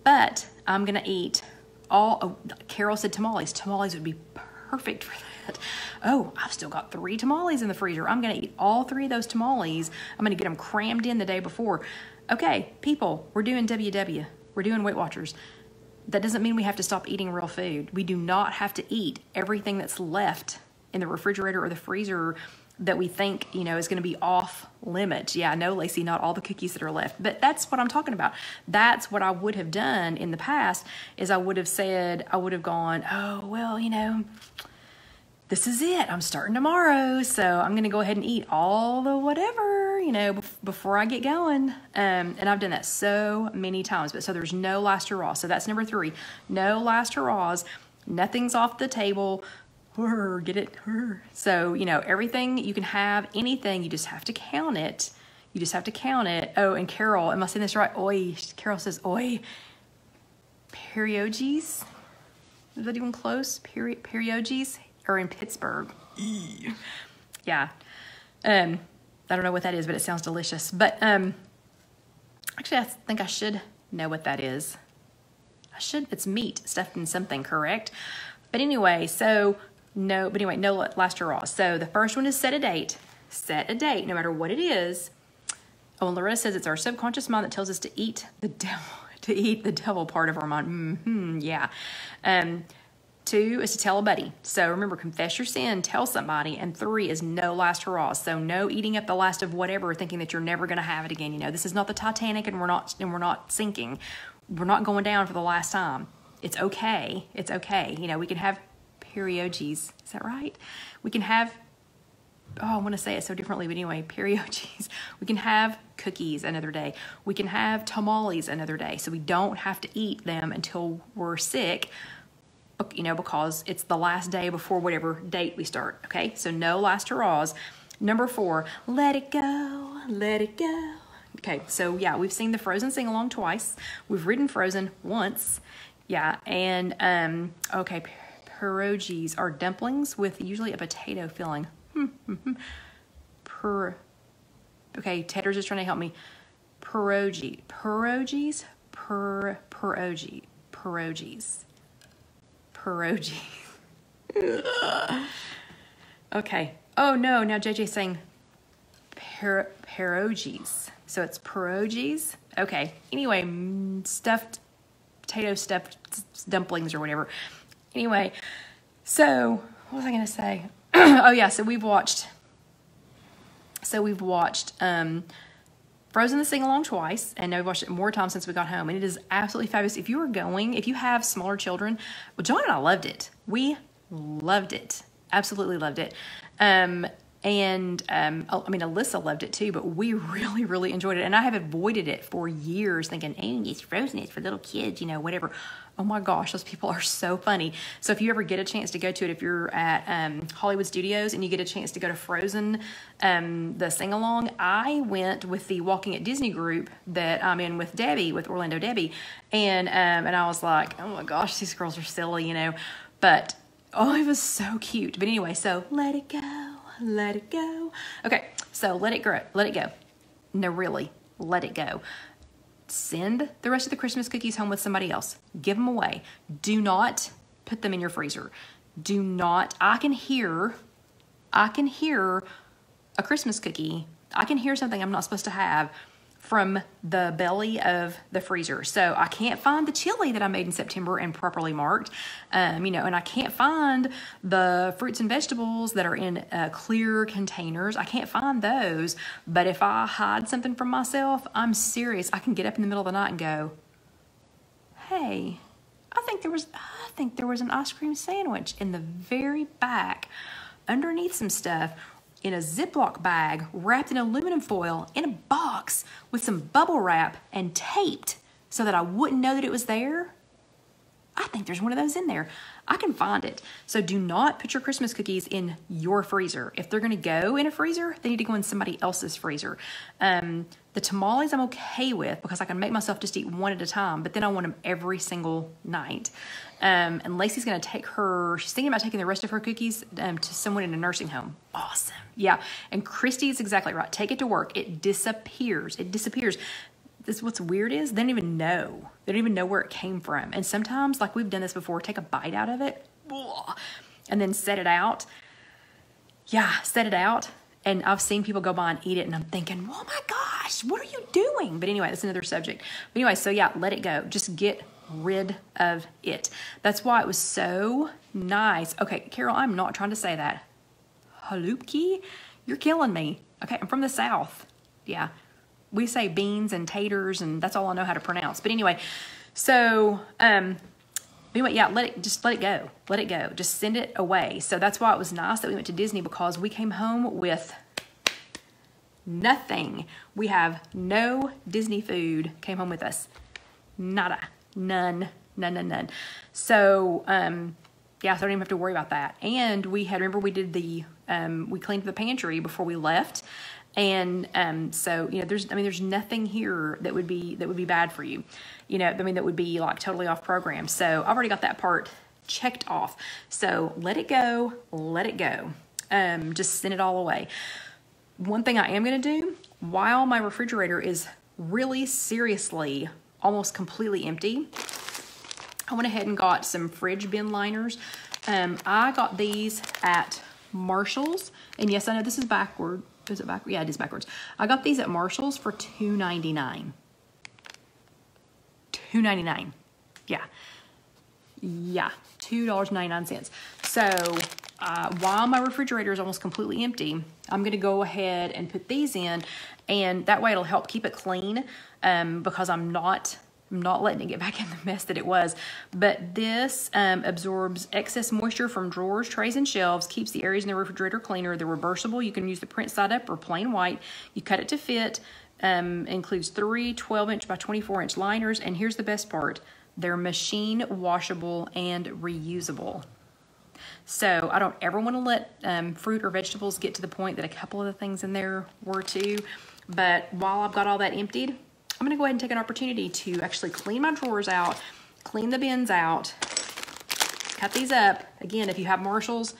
but I'm going to eat Carol said tamales. Tamales would be perfect for that. Oh, I've still got 3 tamales in the freezer. I'm going to eat all 3 of those tamales. I'm going to get them crammed in the day before. Okay, people, we're doing WW. We're doing Weight Watchers. That doesn't mean we have to stop eating real food. We do not have to eat everything that's left in the refrigerator or the freezer that we think, you know, is going to be off limits. Yeah, no, Lacey, not all the cookies that are left. But that's what I'm talking about. That's what I would have done in the past, is I would have gone, oh, well, you know, this is it. I'm starting tomorrow, so I'm going to go ahead and eat all the whatever, you know, before I get going. And I've done that so many times. But so there's no last hurrah. So that's number 3. No last hurrahs. Nothing's off the table. Get it? So, you know, everything, you can have anything. You just have to count it. You just have to count it. Oh, and Carol, am I saying this right? Oi. Carol says, oi. Pierogies? Is that even close? Pierogies? Or in Pittsburgh. Yeah. I don't know what that is, but it sounds delicious. But actually, I think I should know what that is. It's meat stuffed in something, correct? But anyway, no last hurrah. So the first one is set a date. Set a date, no matter what it is. Oh, and Loretta says it's our subconscious mind that tells us to eat the devil part of our mind. Yeah. 2 is to tell a buddy. So remember, confess your sin, tell somebody. And 3 is no last hurrah. So no eating up the last of whatever, thinking that you're never going to have it again. You know, this is not the Titanic, and we're not sinking. We're not going down for the last time. It's okay. It's okay. You know, we can have pierogies. Is that right? We can have, I want to say it so differently, but anyway, pierogies. We can have cookies another day. We can have tamales another day. So we don't have to eat them until we're sick, you know, because it's the last day before whatever date we start. Okay, so no last hurrahs. Number 4, let it go, let it go. Okay, so yeah, we've seen the Frozen sing-along twice. We've ridden Frozen once. Yeah, and okay, pierogies are dumplings with usually a potato filling. Okay, Tedder's just trying to help me. Pierogies. Okay. Oh no, now JJ's saying pierogies. So it's pierogies. Okay. Anyway, potato stuffed dumplings or whatever. Anyway, so what was I gonna say? Oh yeah, so we've watched Frozen the sing-along twice, and now we've watched it more times since we got home, and it is absolutely fabulous. If you have smaller children, well, John and I loved it. We loved it. Absolutely loved it. And And I mean, Alyssa loved it too, but we really, really enjoyed it. And I have avoided it for years thinking, oh, it's frozen, it's for little kids, you know, whatever. Oh my gosh, those people are so funny. So if you ever get a chance to go to it, if you're at Hollywood Studios and you get a chance to go to Frozen, the sing-along, I went with the Walking at Disney group that I'm in with Debbie, with Orlando Debbie. And I was like, oh my gosh, these girls are silly, you know. But, oh, it was so cute. But anyway, so let it go. Let it go. Okay, so let it go. Let it go. No, really, let it go. Send the rest of the Christmas cookies home with somebody else. Give them away. Do not put them in your freezer. Do not. I can hear a Christmas cookie. I can hear something I'm not supposed to have from the belly of the freezer. So I can't find the chili that I made in September and properly marked, you know, and I can't find the fruits and vegetables that are in clear containers. I can't find those, but if I hide something from myself, I'm serious. I can get up in the middle of the night and go, hey, I think there was an ice cream sandwich in the very back underneath some stuff, in a Ziploc bag, wrapped in aluminum foil, in a box with some bubble wrap and taped so that I wouldn't know that it was there. I think there's one of those in there. I can find it. So do not put your Christmas cookies in your freezer. If they're gonna go in a freezer, they need to go in somebody else's freezer. The tamales I'm okay with because I can make myself just eat one at a time, but then I want them every single night. And Lacey's gonna she's thinking about taking the rest of her cookies to someone in a nursing home. Awesome. Yeah, and Christy's exactly right. Take it to work. It disappears. It disappears. What's weird is they don't even know. They don't even know where it came from. And sometimes, like we've done this before, take a bite out of it, and then set it out. Yeah, set it out. And I've seen people go by and eat it, and I'm thinking, oh my gosh, what are you doing? But anyway, that's another subject. But anyway, so yeah, let it go. Just get rid of it. That's why it was so nice. Okay, Carol, I'm not trying to say that. Halupki? You're killing me. Okay, I'm from the South. Yeah. We say beans and taters, and that's all I know how to pronounce. But anyway, so anyway, yeah, just let it go. Let it go. Just send it away. So that's why it was nice that we went to Disney, because we came home with nothing. We have no Disney food came home with us. Nada. None. So yeah, so I don't even have to worry about that. And remember we did we cleaned the pantry before we left. And so, you know, there's nothing here that would be bad for you. You know, I mean, that would be like totally off program. So I've already got that part checked off. So let it go, let it go. Just send it all away. One thing I am going to do while my refrigerator is really seriously almost completely empty, I went ahead and got some fridge bin liners. I got these at Marshall's, and yes, I know this is backward. Is it backward? Yeah, it is backwards. I got these at Marshall's for $2.99. $2.99. Yeah. Yeah, $2.99. So while my refrigerator is almost completely empty, I'm going to go ahead and put these in, and that way it'll help keep it clean, because I'm not letting it get back in the mess that it was. But this absorbs excess moisture from drawers, trays, and shelves, keeps the areas in the refrigerator cleaner. They're reversible. You can use the print side up or plain white. You cut it to fit. Includes 3 12-inch by 24-inch liners. And here's the best part. They're machine washable and reusable. So I don't ever want to let fruit or vegetables get to the point that a couple of the things in there were too. But while I've got all that emptied, I'm gonna go ahead and take an opportunity to actually clean my drawers out, clean the bins out, cut these up. Again, if you have Marshalls,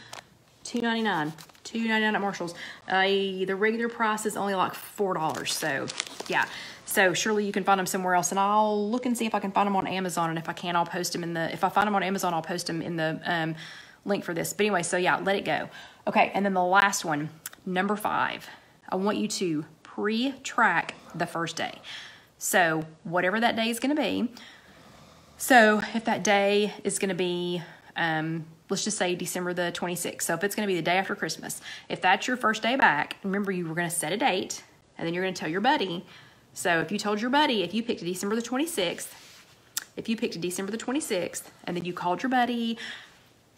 $2.99. $2.99 at Marshalls. The regular price is only like $4. So yeah, so surely you can find them somewhere else, and I'll look and see if I can find them on Amazon, and if I can, I'll post them if I find them on Amazon, I'll post them in the link for this. But anyway, so yeah, let it go. Okay, and then the last one, number 5. I want you to pre-track the first day. So whatever that day is going to be. So if that day is going to be, let's just say December the 26th. So if it's going to be the day after Christmas, if that's your first day back, remember you were going to set a date, and then you're going to tell your buddy. So if you told your buddy, if you picked December the 26th, and then you called your buddy,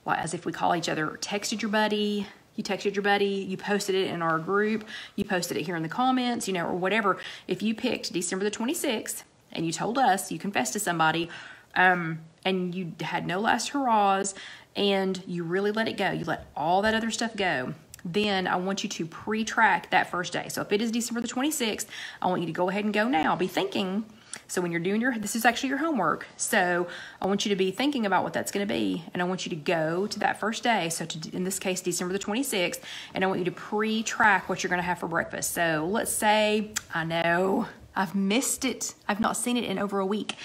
well, as if we call each other, or texted your buddy, you texted your buddy, you posted it in our group, you posted it here in the comments, you know, or whatever. If you picked December the 26th and you told us, you confessed to somebody, and you had no last hurrahs, and you really let it go, you let all that other stuff go, then I want you to pre-track that first day. So if it is December the 26th, I want you to go ahead and go now. Be thinking, so when you're doing this is actually your homework. So I want you to be thinking about what that's going to be. And I want you to go to that first day. So in this case, December the 26th. And I want you to pre-track what you're going to have for breakfast. So let's say, I know, I've missed it. I've not seen it in over a week.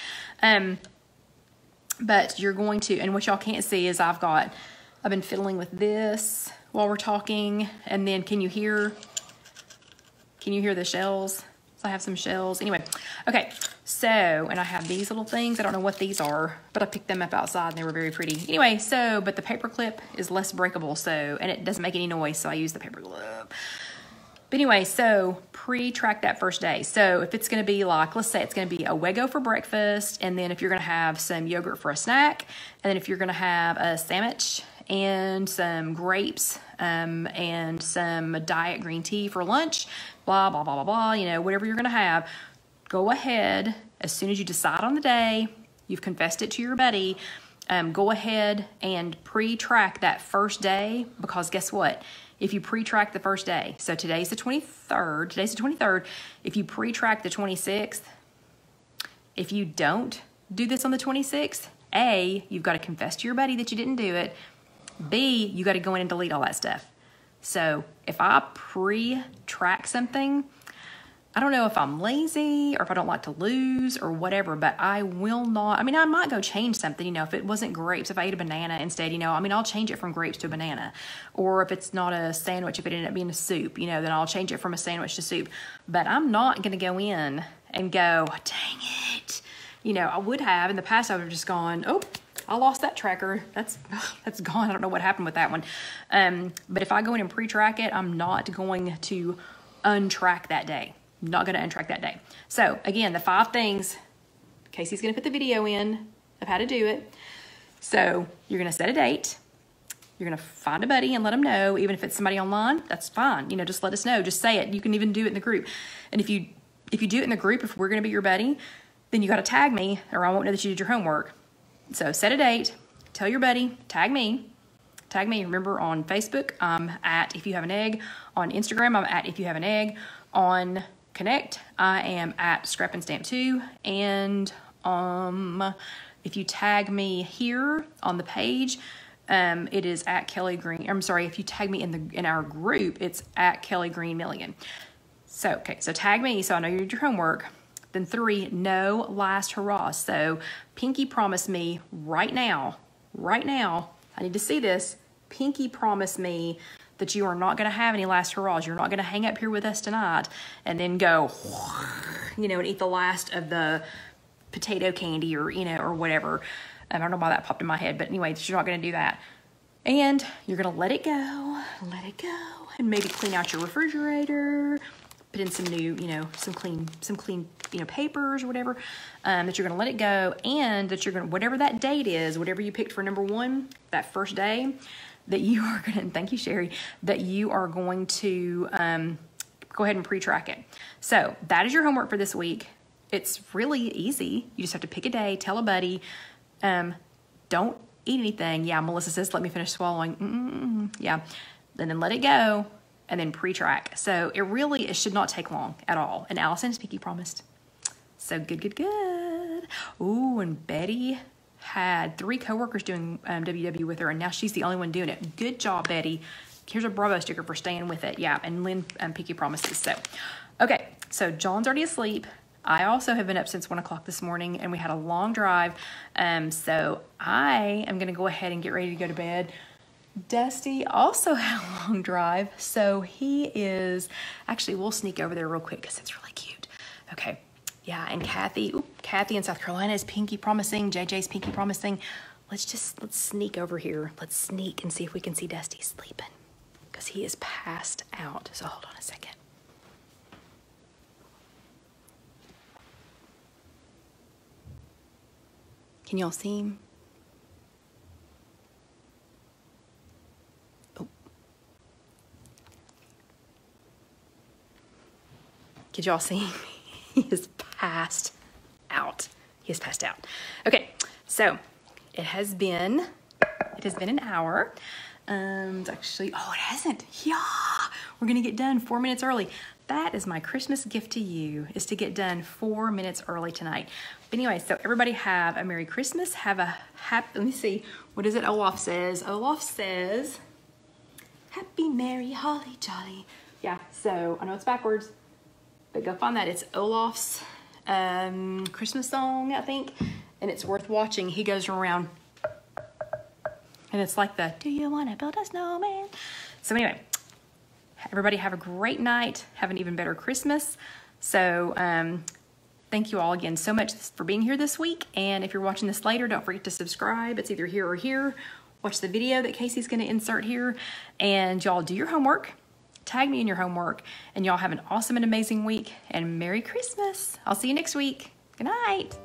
But you're going to, and what y'all can't see is I've been fiddling with this while we're talking. And then can you hear the shells? So I have some shells. Anyway, okay. So, and I have these little things. I don't know what these are, but I picked them up outside and they were very pretty. Anyway, so, but the paper clip is less breakable, so, and it doesn't make any noise, so I use the paper clip. But anyway, so pre-track that first day. So if it's going to be like, let's say it's going to be a Wego for breakfast, and then if you're going to have some yogurt for a snack, and then if you're going to have a sandwich and some grapes and some diet green tea for lunch, blah, blah, blah, blah, blah, you know, whatever you're going to have, go ahead, as soon as you decide on the day, you've confessed it to your buddy, go ahead and pre-track that first day, because guess what? If you pre-track the first day, so today's the 23rd, if you pre-track the 26th, if you don't do this on the 26th, A, you've got to confess to your buddy that you didn't do it. B, you got to go in and delete all that stuff. So if I pre-track something, I don't know if I'm lazy or if I don't like to lose or whatever, but I will not, I mean, I might go change something, you know, if it wasn't grapes, if I ate a banana instead, you know, I mean, I'll change it from grapes to a banana. Or if it's not a sandwich, if it ended up being a soup, you know, then I'll change it from a sandwich to soup. But I'm not going to go in and go, dang it. You know, I would have, in the past, I would have just gone, oh, I lost that tracker. That's gone. I don't know what happened with that one. But if I go in and pre-track it, I'm not going to untrack that day. Not going to untrack that day. So again, the 5 things, Casey's going to put the video in of how to do it. So you're going to set a date. You're going to find a buddy and let them know, even if it's somebody online, that's fine. You know, just let us know. Just say it. You can even do it in the group. And if you do it in the group, if we're going to be your buddy, then you got to tag me or I won't know that you did your homework. So set a date, tell your buddy, tag me. Tag me. Remember, on Facebook, I'm at IfYouHaveAnEgg. On Instagram, I'm at IfYouHaveAnEgg. On Connect, I am at Scrap and Stamp 2, and if you tag me here on the page, it is at Kelly Green. I'm sorry, if you tag me in our group, it's at Kelly Green Milligan. So okay, so tag me so I know you did your homework. Then 3, no last hurrah. So Pinky promised me right now, I need to see this. Pinky promised me that you are not going to have any last hurrahs. You're not going to hang up here with us tonight and then go, you know, and eat the last of the potato candy or, you know, or whatever. I don't know why that popped in my head, but anyway, you're not going to do that. And you're going to let it go, and maybe clean out your refrigerator, put in some new, you know, some clean, you know, papers or whatever, that you're going to let it go, and that you're going to, whatever that date is, whatever you picked for number 1, that first day, that you are going to, thank you, Sherry, that you are going to go ahead and pre-track it. So that is your homework for this week. It's really easy. You just have to pick a day, tell a buddy, don't eat anything. Yeah, Melissa says, let me finish swallowing. Yeah, and then let it go, and then pre-track. So it should not take long at all. And Allison has Pinky promised. So good. Ooh, and Betty had 3 coworkers doing WW with her, and now she's the only one doing it. Good job, Betty. Here's a Bravo sticker for staying with it. Yeah, and Lynn Pinky promises. So, okay, so John's already asleep. I also have been up since 1 o'clock this morning, and we had a long drive. So I am going to go ahead and get ready to go to bed. Dusty also had a long drive, so he is, actually, we'll sneak over there real quick because it's really cute. Okay. Yeah, and Kathy in South Carolina is Pinky promising. JJ's Pinky promising. Let's sneak over here. Let's sneak and see if we can see Dusty sleeping, because he is passed out. So hold on a second. Can y'all see him? Oh, Did y'all see him? He is passed out. He is passed out. Okay, so it has been an hour. Actually, oh, it hasn't. Yeah, we're gonna get done 4 minutes early. That is my Christmas gift to you, is to get done 4 minutes early tonight. But anyway, so everybody have a Merry Christmas. Have a happy, let me see, what is it Olaf says? Olaf says, Happy, Merry, Holly, Jolly. Yeah, so I know it's backwards, but go find that. It's Olaf's Christmas song, I think, and it's worth watching. He goes around, and it's like the, do you want to build a snowman? So anyway, everybody have a great night. Have an even better Christmas. So thank you all again so much for being here this week. And if you're watching this later, don't forget to subscribe. It's either here or here. Watch the video that Casey's going to insert here. And y'all do your homework. Tag me in your homework. And y'all have an awesome and amazing week. And Merry Christmas. I'll see you next week. Good night.